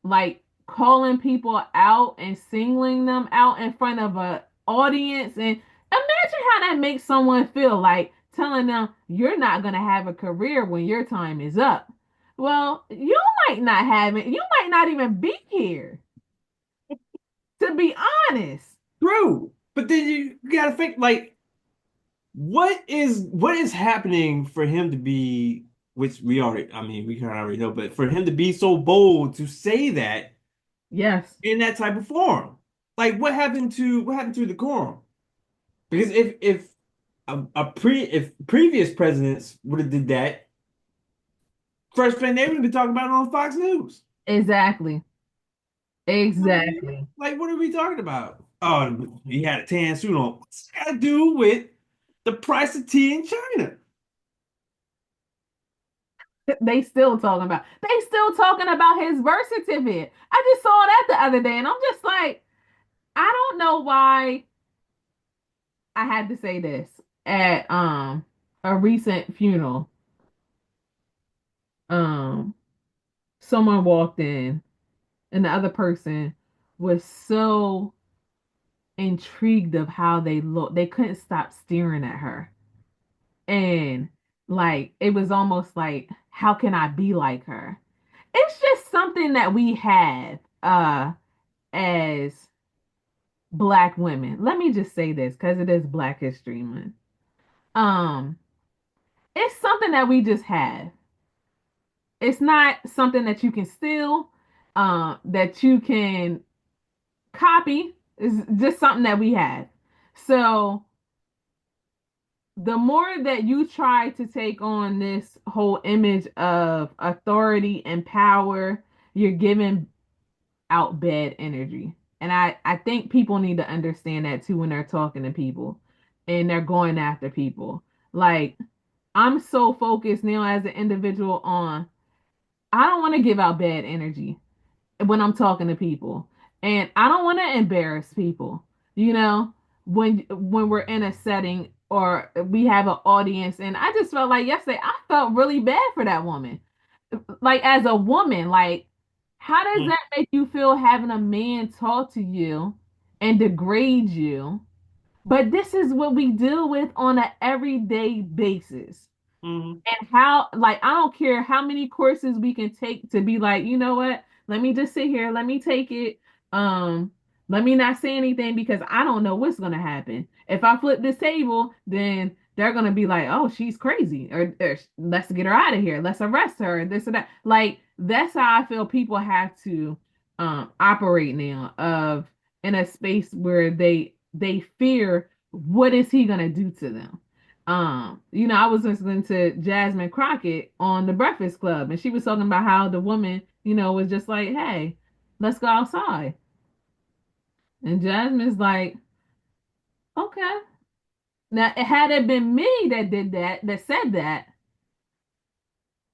like calling people out and singling them out in front of a audience, and imagine how that makes someone feel, like telling them you're not going to have a career when your time is up. Well, you might not have it. You might not even be here, to be honest. True. But then you gotta think like what is happening for him to be, which we already, I mean, we kind of already know, but for him to be so bold to say that Yes, in that type of form, like what happened to the decorum? Because if if previous presidents would have did that, first thing they would have been talking about on Fox News. exactly. You know what I mean? Exactly. Like, what are we talking about? Oh, he had a tan suit on. What's that got to do with the price of tea in China? They still talking about his birth certificate. I just saw that the other day and I'm just like, I don't know why I had to say this at a recent funeral. Um Someone walked in and the other person was so intrigued of how they looked. They couldn't stop staring at her. And like it was almost like, how can I be like her? It's just something that we have as Black women. Let me just say this because it is Black History Month. Um, it's something that we just have. It's not something that you can steal, that you can copy. It's just something that we have. So the more that you try to take on this whole image of authority and power, you're giving out bad energy. And I think people need to understand that too when they're talking to people and they're going after people. Like, I'm so focused now as an individual on, I don't want to give out bad energy when I'm talking to people. And I don't want to embarrass people, you know, when we're in a setting or we have an audience. And I just felt like yesterday I felt really bad for that woman. Like as a woman, like how does Mm, that make you feel having a man talk to you and degrade you? But this is what we deal with on an everyday basis. mhm, And how, like, I don't care how many courses we can take to be like, you know what? Let me just sit here. Let me take it. Um, Let me not say anything because I don't know what's gonna happen. If I flip this table, then they're gonna be like, oh, she's crazy, or let's get her out of here. Let's arrest her, this or that. Like, that's how I feel people have to operate now, of in a space where they fear what is he gonna do to them. I was listening to Jasmine Crockett on the Breakfast Club, and she was talking about how the woman, was just like, "Hey, let's go outside," and Jasmine's like, "Okay." Now, had it been me that did that, that said that,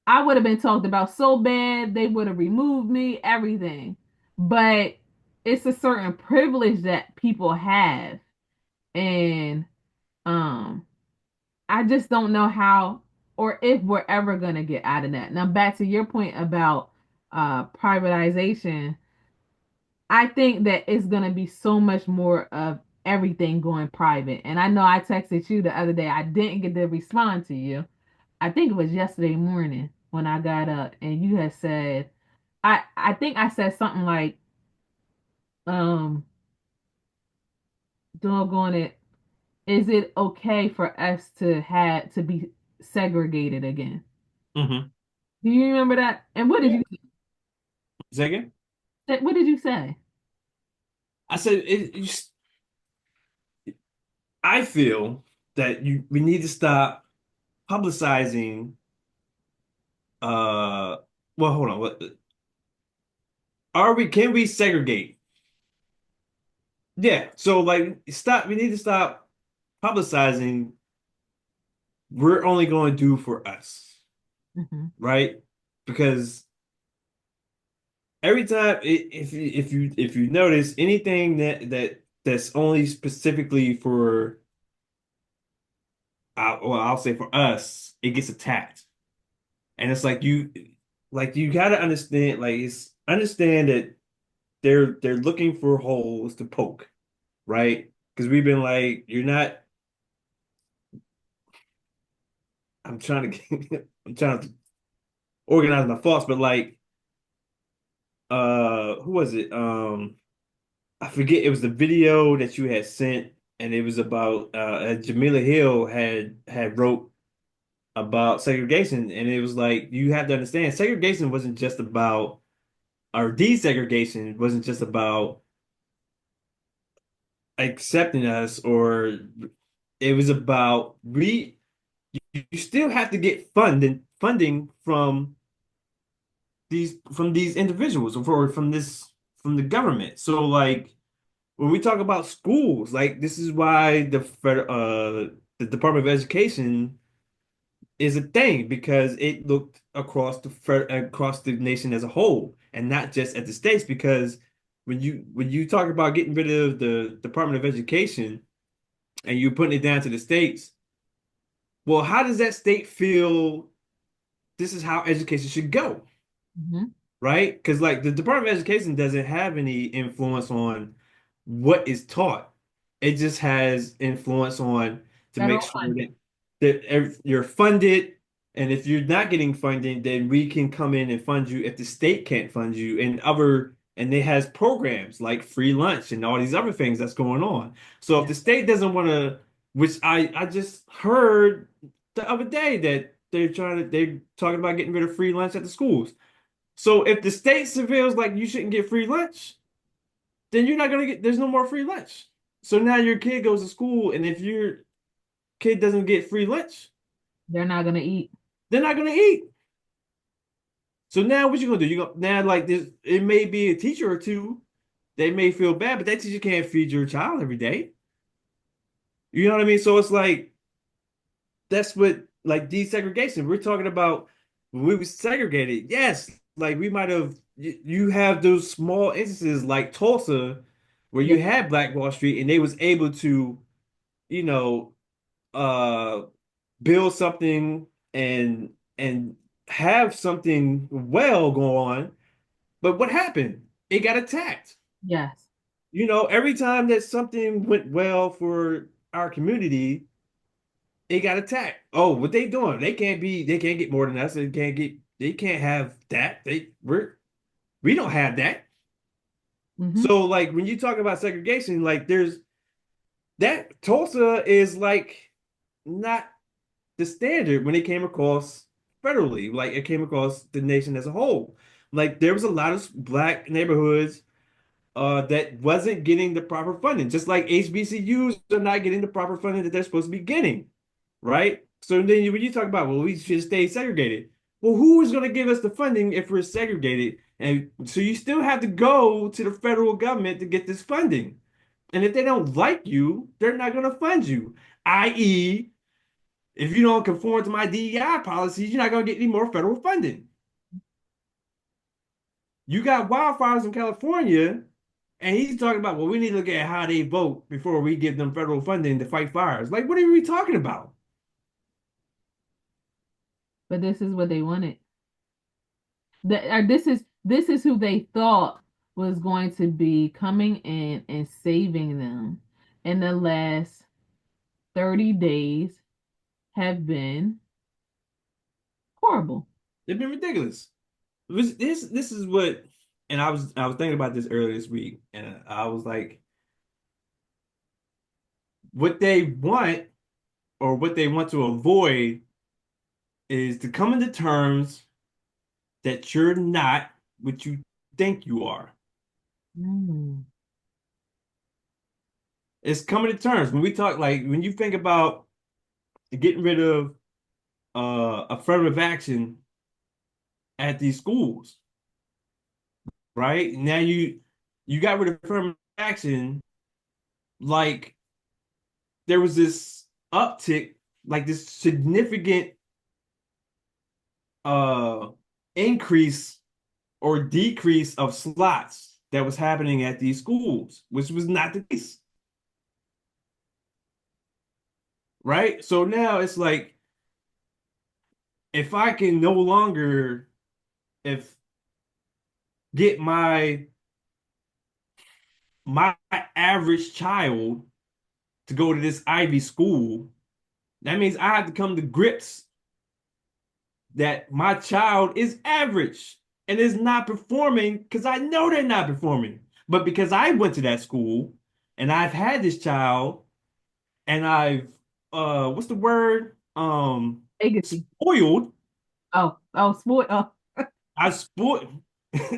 I would have been talked about so bad they would have removed me, everything. But it's a certain privilege that people have, and um, I just don't know how or if we're ever going to get out of that. Now, back to your point about privatization, I think that it's going to be so much more of everything going private. And I know I texted you the other day. I didn't get to respond to you. I think it was yesterday morning when I got up and you had said, I think I said something like, um, doggone it, is it okay for us to have to be segregated again? mhm. Do you remember that? And what did Yeah. you Second, say? What did you say? I said I feel that we need to stop publicizing. Uh, well, hold on. What are we? Can we segregate? Yeah. So like, stop. We need to stop publicizing. We're only going to do for us, Hmm. right? Because every time, if you notice anything that's only specifically for, well, I'll say for us, it gets attacked. And it's like you gotta understand, like it's understand that they're looking for holes to poke, right? Because we've been like, you're not. I'm trying to I'm trying to organize my thoughts, but like, who was it? I forget. It was the video that you had sent, and it was about Jamila Hill had wrote about segregation, and it was like you have to understand segregation wasn't just about, or desegregation wasn't just about accepting us, or it was about you still have to get funding from these individuals, or from the government. So like when we talk about schools, like this is why the Department of Education is a thing, because it looked across the nation as a whole and not just at the states. Because when you talk about getting rid of the Department of Education and you're putting it down to the states, well, how does that state feel this is how education should go? Hmm. Right? Because like the Department of Education doesn't have any influence on what is taught. It just has influence on to make Federal sure that funding. you're funded, and if you're not getting funding, then we can come in and fund you if the state can't fund you, and it has programs like free lunch and all these other things that's going on. So if Yeah. the state doesn't want to, which I just heard the other day that they're talking about getting rid of free lunch at the schools. So if the state feels like you shouldn't get free lunch, then you're not gonna there's no more free lunch. So now your kid goes to school, and if you're kid doesn't get free lunch, They're not gonna eat. they're not gonna eat. So now what you gonna do? You go now like this, it may be a teacher or two, they may feel bad, but that teacher can't feed your child every day. You know what I mean? So it's like that's what like desegregation. We're talking about when we were segregated. Yes, like we might have you have those small instances like Tulsa where Yeah. you had Black Wall Street and they was able to, you know, uh build something and have something well go on. But what happened? It got attacked. Yes. You know, every time that something went well for our community, it got attacked. Oh, what they doing? They can't get more than us. They can't have that. We don't have that. Hmm. So like when you talk about segregation, like there's that Tulsa is like not the standard when it came across federally, like it came across the nation as a whole. Like there was a lot of black neighborhoods that wasn't getting the proper funding, just like HBCUs are not getting the proper funding that they're supposed to be getting, right? So then when you talk about, well, we should stay segregated. Well, who is going to give us the funding if we're segregated? And so you still have to go to the federal government to get this funding. And if they don't like you, they're not going to fund you. I.e., if you don't conform to my DEI policies, you're not going to get any more federal funding. You got wildfires in California, and he's talking about, well, we need to look at how they vote before we give them federal funding to fight fires. Like, what are we talking about? But this is what they wanted. Or this is who they thought was going to be coming in and saving them in the last 30 days have been horrible. They've been ridiculous. This is what, and I was thinking about this earlier this week, and I was like, what they want or what they want to avoid is to come into terms that you're not what you think you are. Mm. It's coming to terms when we talk like when you think about getting rid of affirmative action at these schools, right? Now you got rid of affirmative action, like there was this uptick, like this significant uh increase or decrease of slots that was happening at these schools, which was not the case, right? So now it's like if I can no longer if get my average child to go to this Ivy school, that means I have to come to grips that my child is average and is not performing because I know they're not performing. But because I went to that school and I've had this child and I've what's the word? Legacy. Spoiled. Oh, spoil. Oh, I spoiled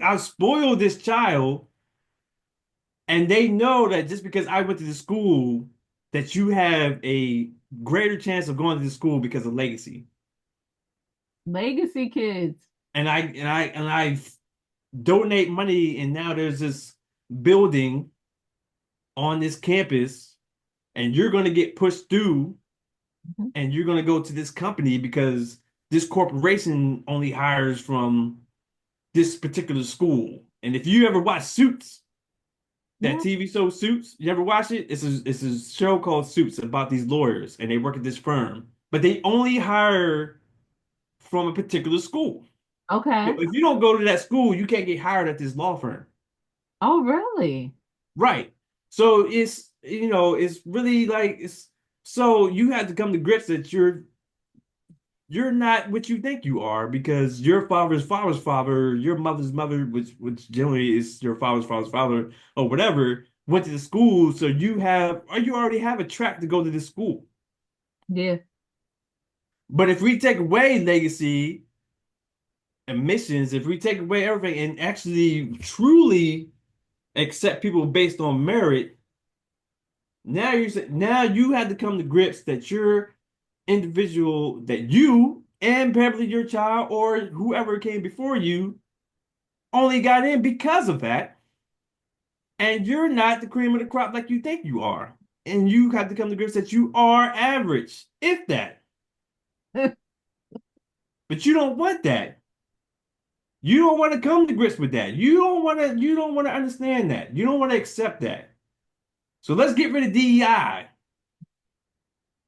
I spoiled this child and they know that just because I went to the school that you have a greater chance of going to the school because of legacy. legacy kids. And I donate money, and now there's this building on this campus, and you're going to get pushed through, Mhm. and you're going to go to this company because this corporation only hires from this particular school. And if you ever watch Suits, that Yeah. TV show Suits, you ever watch it? It's a show called Suits about these lawyers, and they work at this firm, but they only hire from a particular school. So Okay. if you don't go to that school, you can't get hired at this law firm. Oh, really? Right. So it's really like it's so you have to come to grips that you're not what you think you are because your father's father, your mother's mother, which generally is your father's father or whatever, went to the school, so you have or you already have a track to go to this school. Yeah. But if we take away legacy admissions, if we take away everything and actually truly accept people based on merit, now you had to come to grips that your individual, that you and probably your child or whoever came before you only got in because of that, and you're not the cream of the crop like you think you are. And you have to come to grips that you are average, if that. But you don't want that. You don't want to come to grips with that. You don't want to understand that. You don't want to accept that. So let's get rid of DEI,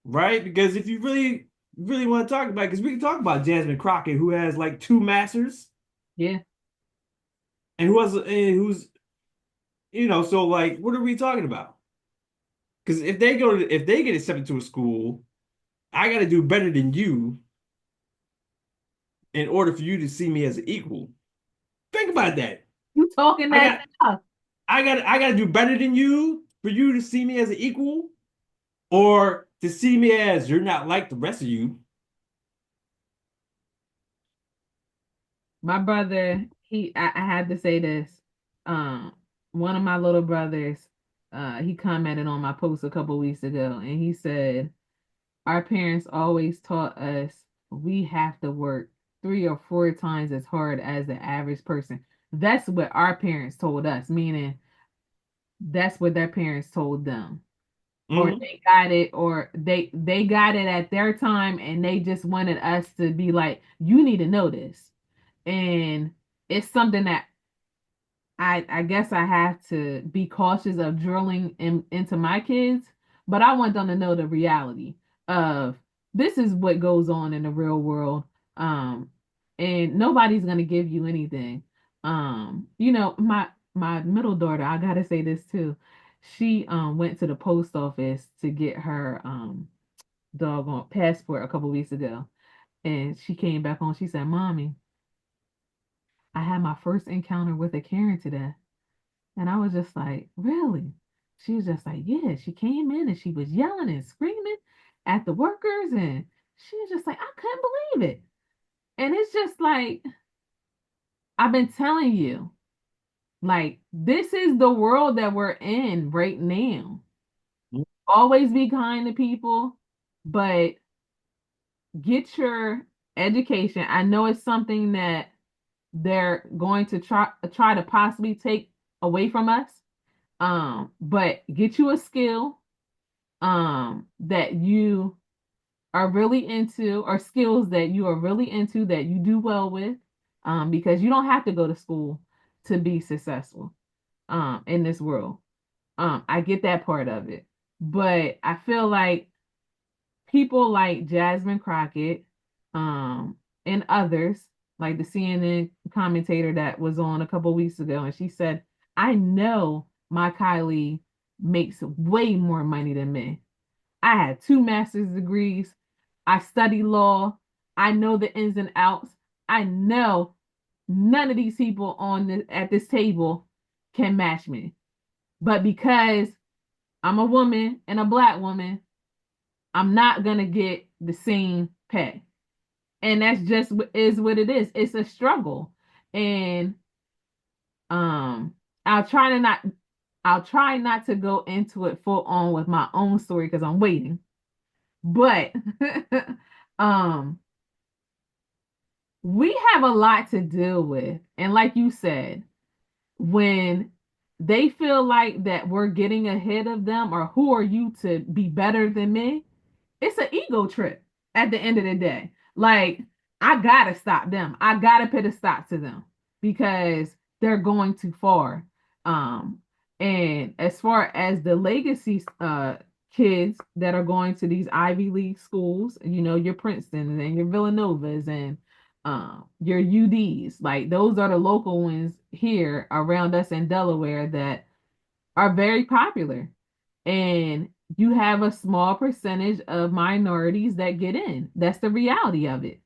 right? Because if you really want to talk about it, because we can talk about Jasmine Crockett, who has like two masters Yeah. and who's so like what are we talking about? Because if they get accepted to a school, I got to do better than you in order for you to see me as an equal. Think about that. You talking I that got stuff. I got to do better than you for you to see me as an equal, or to see me as you're not like the rest of you. My brother, I had to say this. Um, one of my little brothers, he commented on my post a couple weeks ago, and he said, our parents always taught us we have to work 3 or 4 times as hard as the average person. That's what our parents told us, meaning that's what their parents told them. Or Hmm. they got it, or they got it at their time, and they just wanted us to be like, you need to know this. And it's something that I guess I have to be cautious of drilling into my kids, but I want them to know the reality of this is what goes on in the real world. Um, and nobody's gonna give you anything. My middle daughter, I gotta say this too. She went to the post office to get her doggone passport a couple weeks ago, and she came back on. She said, "Mommy, I had my first encounter with a Karen today." And I was just like, really? She was just like, yeah, she came in and she was yelling and screaming at the workers. And she was just like, I couldn't believe it. And it's just like, I've been telling you, like, this is the world that we're in right now. Always be kind to people, but get your education. I know it's something that they're going to try to possibly take away from us. But get you a skill that you are really into, or skills that you are really into that you do well with, because you don't have to go to school to be successful in this world. I get that part of it, but I feel like people like Jasmine Crockett, um, and others, like the CNN commentator that was on a couple weeks ago, and she said, I know my Kylie makes way more money than me. I had 2 master's degrees. I study law. I know the ins and outs. I know none of these people at this table can match me. But because I'm a woman and a black woman, I'm not gonna get the same pay. And that's just is what it is. It's a struggle. And um I'll try to not I'll try not to go into it full on with my own story because I'm waiting. But um we have a lot to deal with. And like you said, when they feel like that we're getting ahead of them, or who are you to be better than me? It's an ego trip at the end of the day. Like, I gotta stop them. I gotta put a stop to them because they're going too far. Um, and as far as the legacy kids that are going to these Ivy League schools, your Princetons and your Villanovas and your UDs, like those are the local ones here around us in Delaware that are very popular. And you have a small percentage of minorities that get in. That's the reality of it.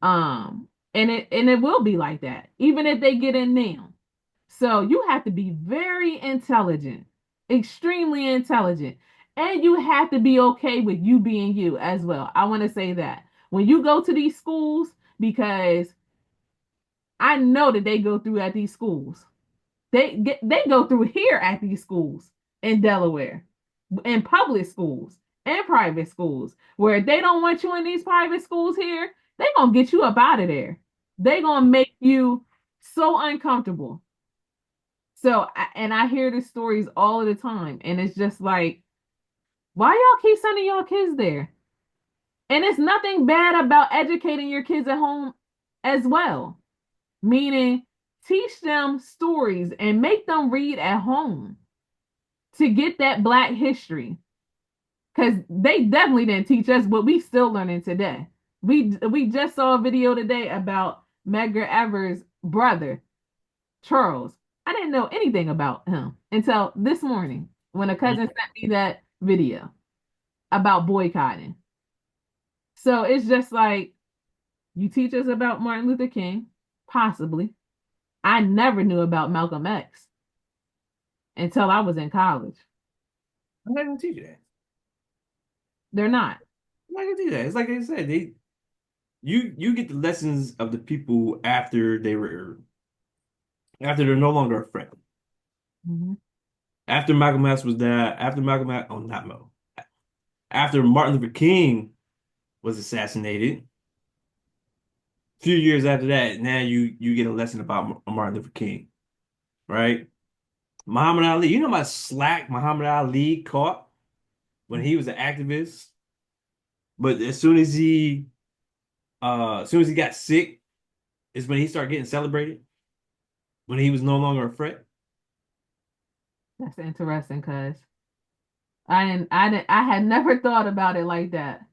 And it will be like that, even if they get in now. So you have to be very intelligent, extremely intelligent, and you have to be okay with you being you as well. I want to say that when you go to these schools, because I know that they go through at these schools. They go through here at these schools in Delaware. in public schools and private schools, where if they don't want you in these private schools here, they gonna get you up out of there. They gonna make you so uncomfortable. And I hear the stories all of the time, and it's just like, why y'all keep sending y'all kids there? And it's nothing bad about educating your kids at home as well, meaning teach them stories and make them read at home to get that Black history. Because they definitely didn't teach us what we still learning today. We just saw a video today about Medgar Evers' brother, Charles. I didn't know anything about him until this morning when a cousin sent me that video about boycotting. So it's just like, you teach us about Martin Luther King, possibly. I never knew about Malcolm X until I was in college. I'm not gonna teach you that. They're not. I'm not gonna do that. It's like I said, you get the lessons of the people after they're no longer a threat. Mhm. After Malcolm X was dead, after Malcolm X, oh not Mo, after Martin Luther King was assassinated, a few years after that, now you get a lesson about Martin Luther King, right? Muhammad Ali, you know how much slack Muhammad Ali caught when he was an activist, but as soon as he got sick, is when he started getting celebrated when he was no longer a threat. That's interesting, cuz I had never thought about it like that.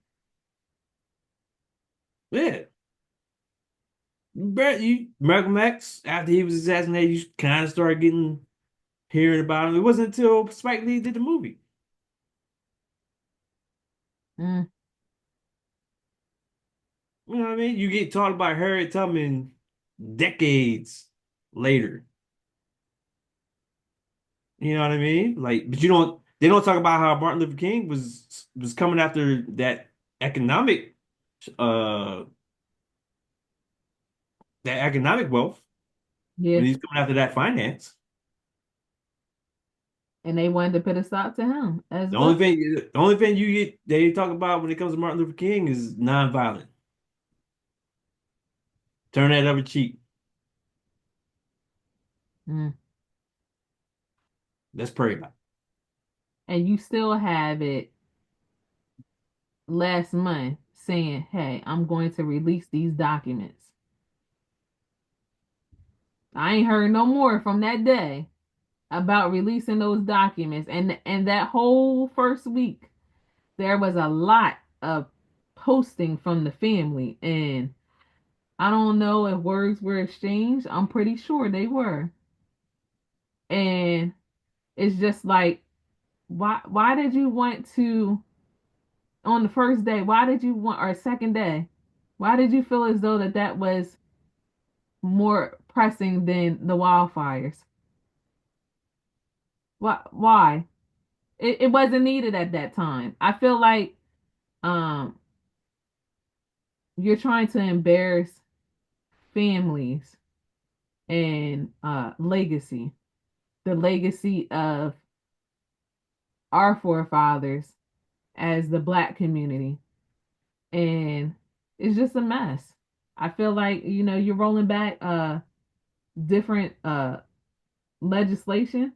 Yeah, Malcolm X after he was assassinated, you kind of started getting hearing about him. It wasn't until Spike Lee did the movie. Mm. You know what I mean? You get taught about Harriet Tubman decades later. You know what I mean? Like, but they don't talk about how Martin Luther King was coming after economic uh that economic wealth Yeah. when he's coming after that finance. And they wanted to put a stop to him as The well. only thing you get they talk about when it comes to Martin Luther King is nonviolent. Turn that other cheek. Mm. Let's pray about And you still have it last month saying, hey, I'm going to release these documents. I ain't heard no more from that day about releasing those documents. And that whole first week, there was a lot of posting from the family. And I don't know if words were exchanged. I'm pretty sure they were. And it's just like, why did you want to, on the first day, why did you want, or second day, why did you feel as though that was more pressing than the wildfires? Why? It wasn't needed at that time. I feel like um you're trying to embarrass families and legacy, the legacy of our forefathers as the Black community, and it's just a mess. I feel like, you're rolling back different legislation.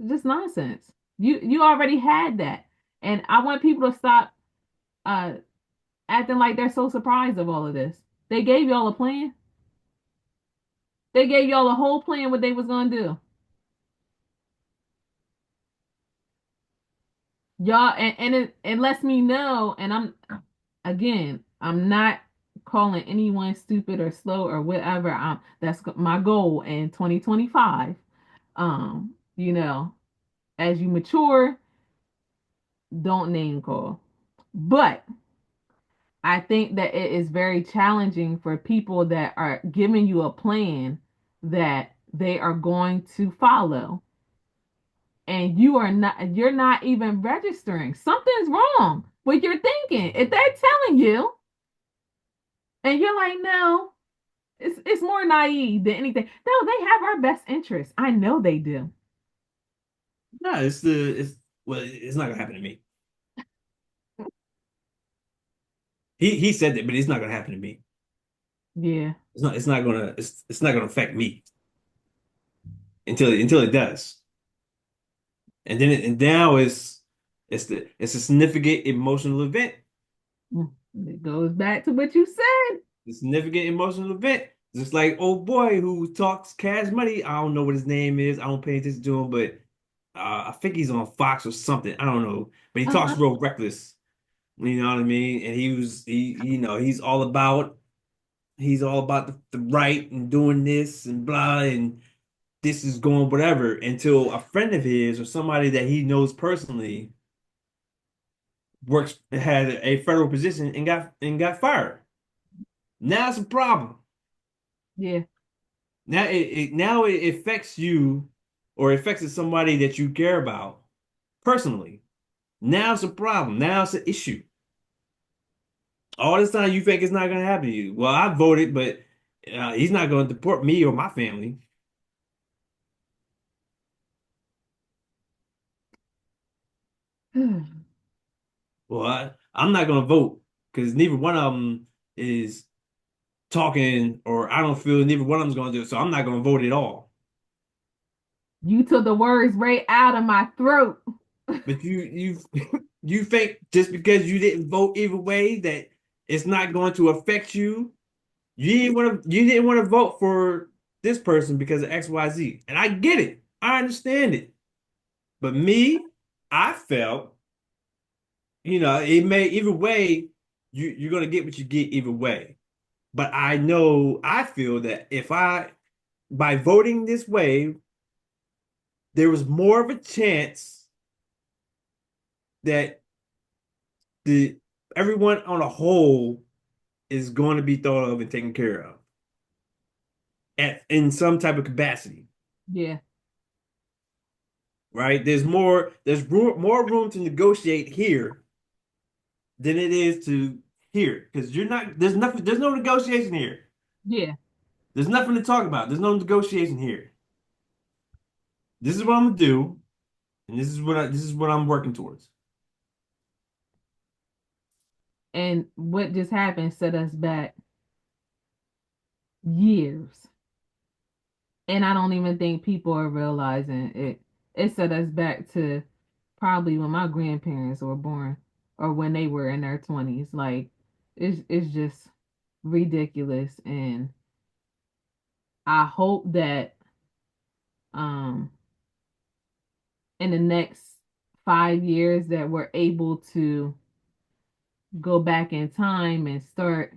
Just nonsense. You already had that. And I want people to stop uh acting like they're so surprised of all of this. They gave y'all a plan. They gave y'all a whole plan what they was gonna do. Y'all, and it lets me know, and I'm not calling anyone stupid or slow or whatever. That's my goal in 2025. Um, you know, as you mature, don't name call. But I think that it is very challenging for people that are giving you a plan that they are going to follow, and you're not even registering. Something's wrong with your thinking. If they're telling you and you're like, no, it's more naive than anything. No, they have our best interests. I know they do. it. No, Well, it's not gonna happen to me. He said that, but it's not gonna happen to me. Yeah. It's not gonna affect me until it does. And now it's a significant emotional event. It goes back to what you said. A significant emotional event. Just like old boy who talks cash money. I don't know what his name is. I don't pay attention to him, but I think he's on Fox or something. I don't know. But he talks Uh-huh. real reckless. You know what I mean? And he's all about the right and doing this and blah and this is going whatever until a friend of his or somebody that he knows personally had a federal position and got fired. Now it's a problem. Yeah. Now it affects you or it affects somebody that you care about personally. Now it's a problem. Now it's an issue. All this time you think it's not going to happen to you. Well, I voted, but he's not going to deport me or my family. Well, I'm not going to vote because neither one of them is talking, or I don't feel neither one of them's going to do it. So I'm not going to vote at all. You took the words right out of my throat. But you think just because you didn't vote either way that it's not going to affect you? You didn't want to vote for this person because of XYZ. And I get it. I understand it. But me, I felt, it may either way, you're gonna get what you get either way. But I feel that if I by voting this way, there was more of a chance that the everyone on a whole is going to be thought of and taken care of in some type of capacity, Yeah. right? More room to negotiate here than it is to here because you're not there's no negotiation here. Yeah. There's nothing to talk about. There's no negotiation here. This is what I'm gonna do, and this is what I'm working towards. And what just happened set us back years. And I don't even think people are realizing it. It set us back to probably when my grandparents were born or when they were in their 20s. Like it's just ridiculous. And I hope that um in the next 5 years that we're able to go back in time and start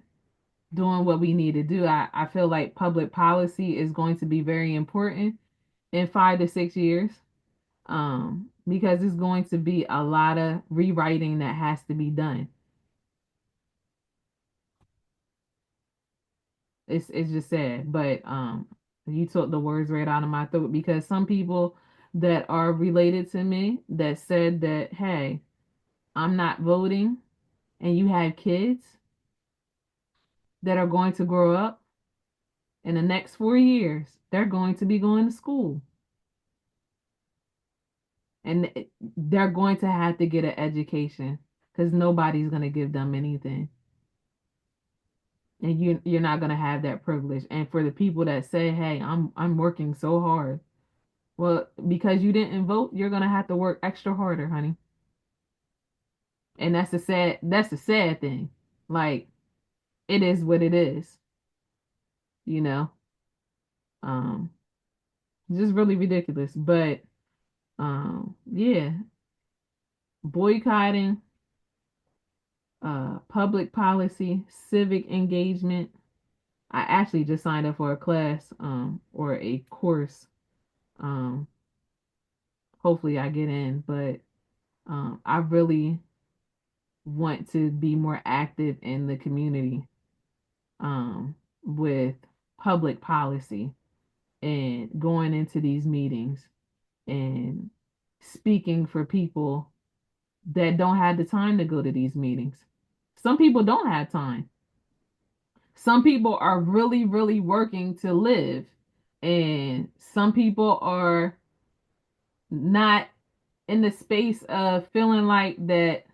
doing what we need to do. I feel like public policy is going to be very important in 5 to 6 years. Because it's going to be a lot of rewriting that has to be done. It's just sad, but you took the words right out of my throat because some people that are related to me that said that, hey, I'm not voting, and you have kids that are going to grow up in the next 4 years, they're going to be going to school and they're going to have to get an education because nobody's going to give them anything. And you're not going to have that privilege. And for the people that say, hey, I'm working so hard, well, because you didn't vote, you're going to have to work extra harder, honey. And that's the sad thing. Like, it is what it is, you know. um just really ridiculous. But yeah, boycotting, public policy, civic engagement. I actually just signed up for a class or a course. um Hopefully I get in, but I really want to be more active in the community um with public policy and going into these meetings and speaking for people that don't have the time to go to these meetings. Some people don't have time. Some people are really, really working to live, and some people are not. in the space of feeling like that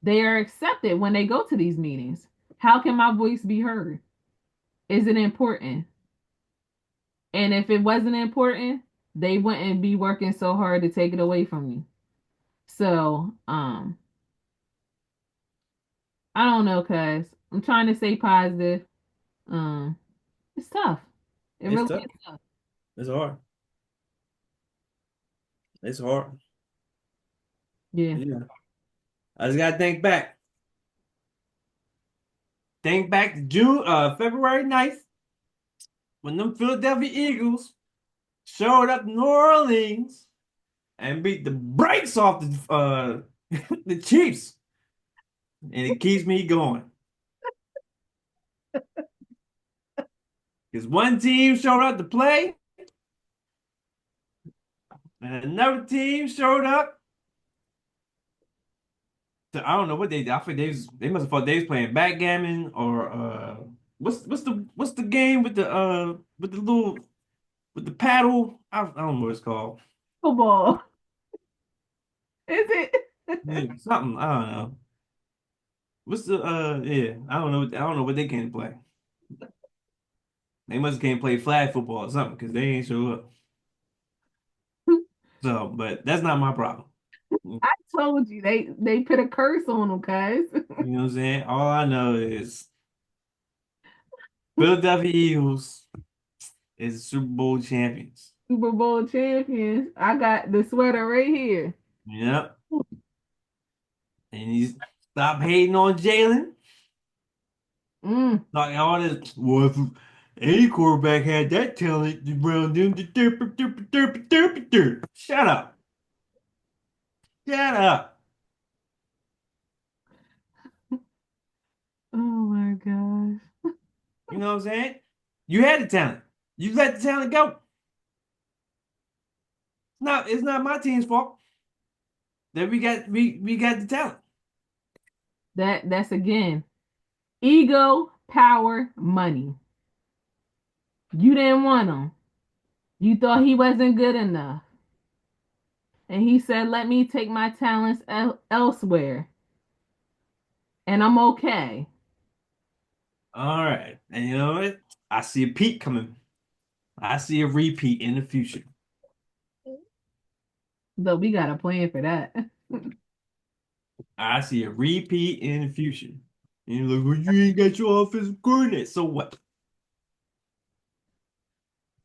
they are accepted when they go to these meetings. How can my voice be heard? Is it important? And if it wasn't important, they wouldn't be working so hard to take it away from me. So, I don't know, cuz I'm trying to stay positive. Um, it's tough. It It's really tough. is tough. It's hard. It's hard. Yeah. Yeah. I just gotta think back. Think back to February 9th, when them Philadelphia Eagles showed up in New Orleans and beat the brakes off the Chiefs. And it keeps me going. Because one team showed up to play, and another team showed up to, I don't know what they did. I think they must have thought they was playing backgammon or what's the game with the little with the paddle? I don't know what it's called. Football. Is it? Yeah, something. I don't know. What's the yeah, I don't know what they can play. They must have can't play flag football or something because they ain't show up. So, but that's not my problem. You I told you they put a curse on them, cuz. know what I'm saying? All I know is Philadelphia Eagles is Super Bowl champions. Super Bowl champions. I got the sweater right here. Yep. And you stop hating on Jalen. Mm. Like all this, well, if any quarterback had that talent around them, shut up. Shut up. Oh my gosh. You know what I'm saying? You had the talent. You let the talent go. It's not my team's fault that we got the talent. That's again ego, power, money. You didn't want him. You thought he wasn't good enough. And he said, "Let me take my talents elsewhere." And I'm okay. All right. And you know what? I see a peak coming. I see a repeat in the future. But we got a plan for that. I see a repeat in the future. And you're like, well, you ain't got your offensive coordinator. So what?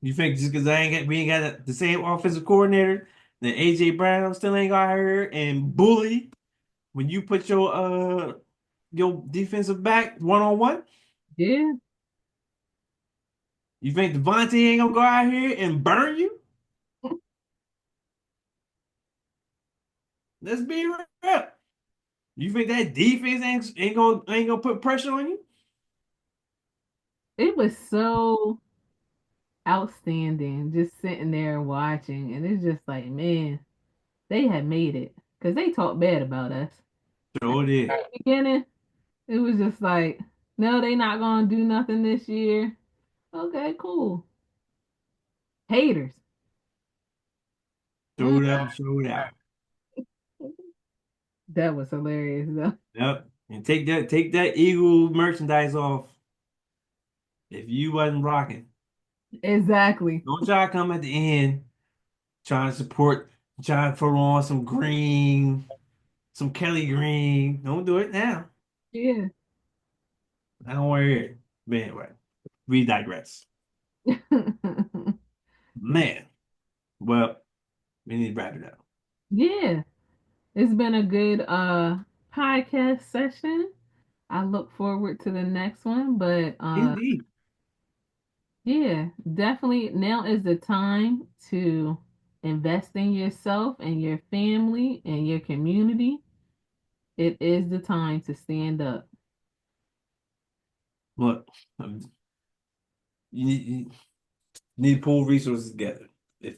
You think just because I ain't got we ain't got the same offensive coordinator, that AJ Brown still ain't got her and bully when you put your defensive back one on one? Yeah, You think Devontae ain't gonna go out here and burn you? Let's be real. You think that defense ain't gonna put pressure on you? it was so outstanding just sitting there watching. And it's just like, man, they had made it because they talked bad about us. Sure did. At the beginning, it was just like, no, they not going to do nothing this year. Okay, cool. Haters. Mm, Showed up and showed out. that was hilarious, though. Yep. And take that Eagle merchandise off if you wasn't rocking. Exactly. Don't try to come at the end trying to support, trying to throw on some green, some Kelly green. Don't do it now. Yeah. I don't want to hear it. But anyway, we digress. Man, well, we need to wrap it up. Yeah. It's been a good podcast session. I look forward to the next one, but Indeed. yeah, definitely now is the time to invest in yourself and your family and your community. It is the time to stand up. Look, you need to pull resources together. If,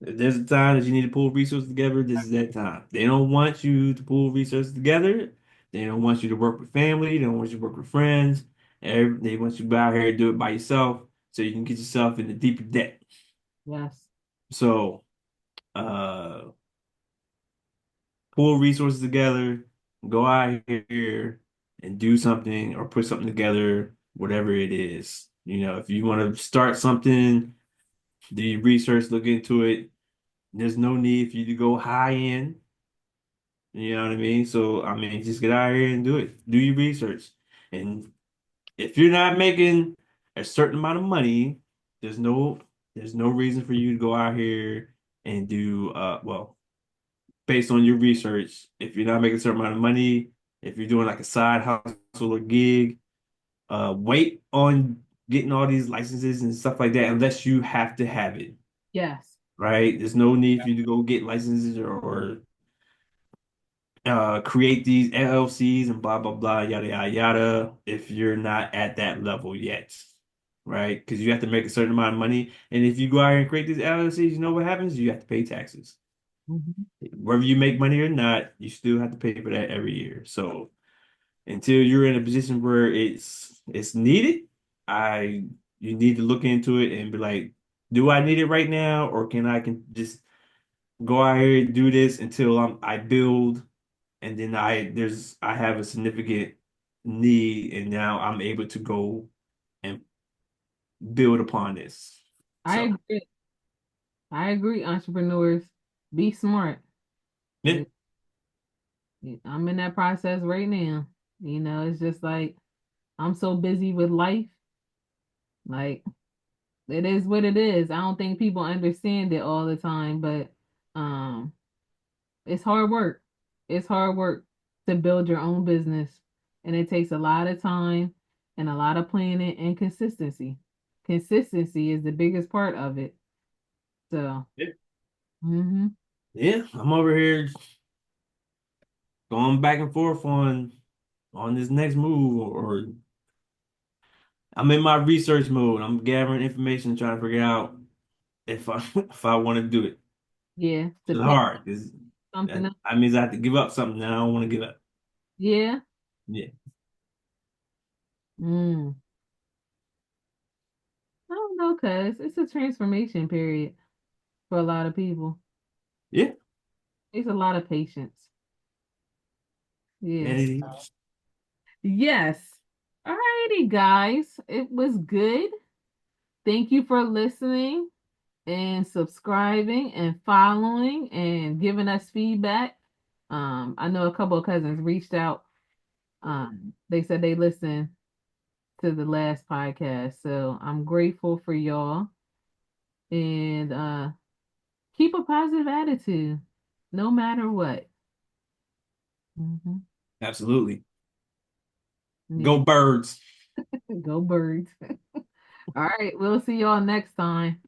if there's a time that you need to pull resources together, this is that time. They don't want you to pull resources together. They don't want you to work with family. They don't want you to work with friends. They want you to go out here and do it by yourself so you can get yourself into deeper debt. Yes. So uh pull resources together, go out here and do something or put something together, whatever it is. If you want to start something, do your research, look into it. There's no need for you to go high end. You know what I mean? So, I mean, just get out here and do it. Do your research. And if you're not making a certain amount of money, there's no there's no reason for you to go out here and do well, based on your research, if you're not making a certain amount of money, if you're doing like a side hustle or gig, wait on getting all these licenses and stuff like that unless you have to have it, Yes. right? There's no need for you to go get licenses or create these LLCs and blah blah blah yada yada yada if you're not at that level yet, right? Because you have to make a certain amount of money, and if you go out here and create these LLCs, you know what happens? You have to pay taxes. Mhm. Whether you make money or not, you still have to pay for that every year. So until you're in a position where it's needed, I you need to look into it and be like, do I need it right now, or can just go out here and do this until I build, and then I have a significant need, and now I'm able to go and build upon this. I So agree. I agree, entrepreneurs. Be smart. yeah, I'm in that process right now. It's just like I'm so busy with life. Like it is what it is. I don't think people understand it all the time, but um it's hard work. It's hard work to build your own business. And it takes a lot of time and a lot of planning and consistency. Consistency is the biggest part of it. So, yeah, mhm. yeah, I'm over here going back and forth on this next move, or I'm in my research mode. I'm gathering information, trying to figure out if I if I want to do it. Yeah, to It's pick hard because something up. that means I have to give up something that I don't want to give up. Yeah. Yeah, Mm. I don't know, cuz it's a transformation period for a lot of people. yeah, It's a lot of patience. and Yeah. it is. Yes. All righty, guys. It was good. Thank you for listening and subscribing and following and giving us feedback. I know a couple of cousins reached out. They said they listened to the last podcast. So I'm grateful for y'all. And keep a positive attitude no matter what. Hmm. Absolutely. Yeah. Go birds. Go birds. All right. We'll see y'all next time.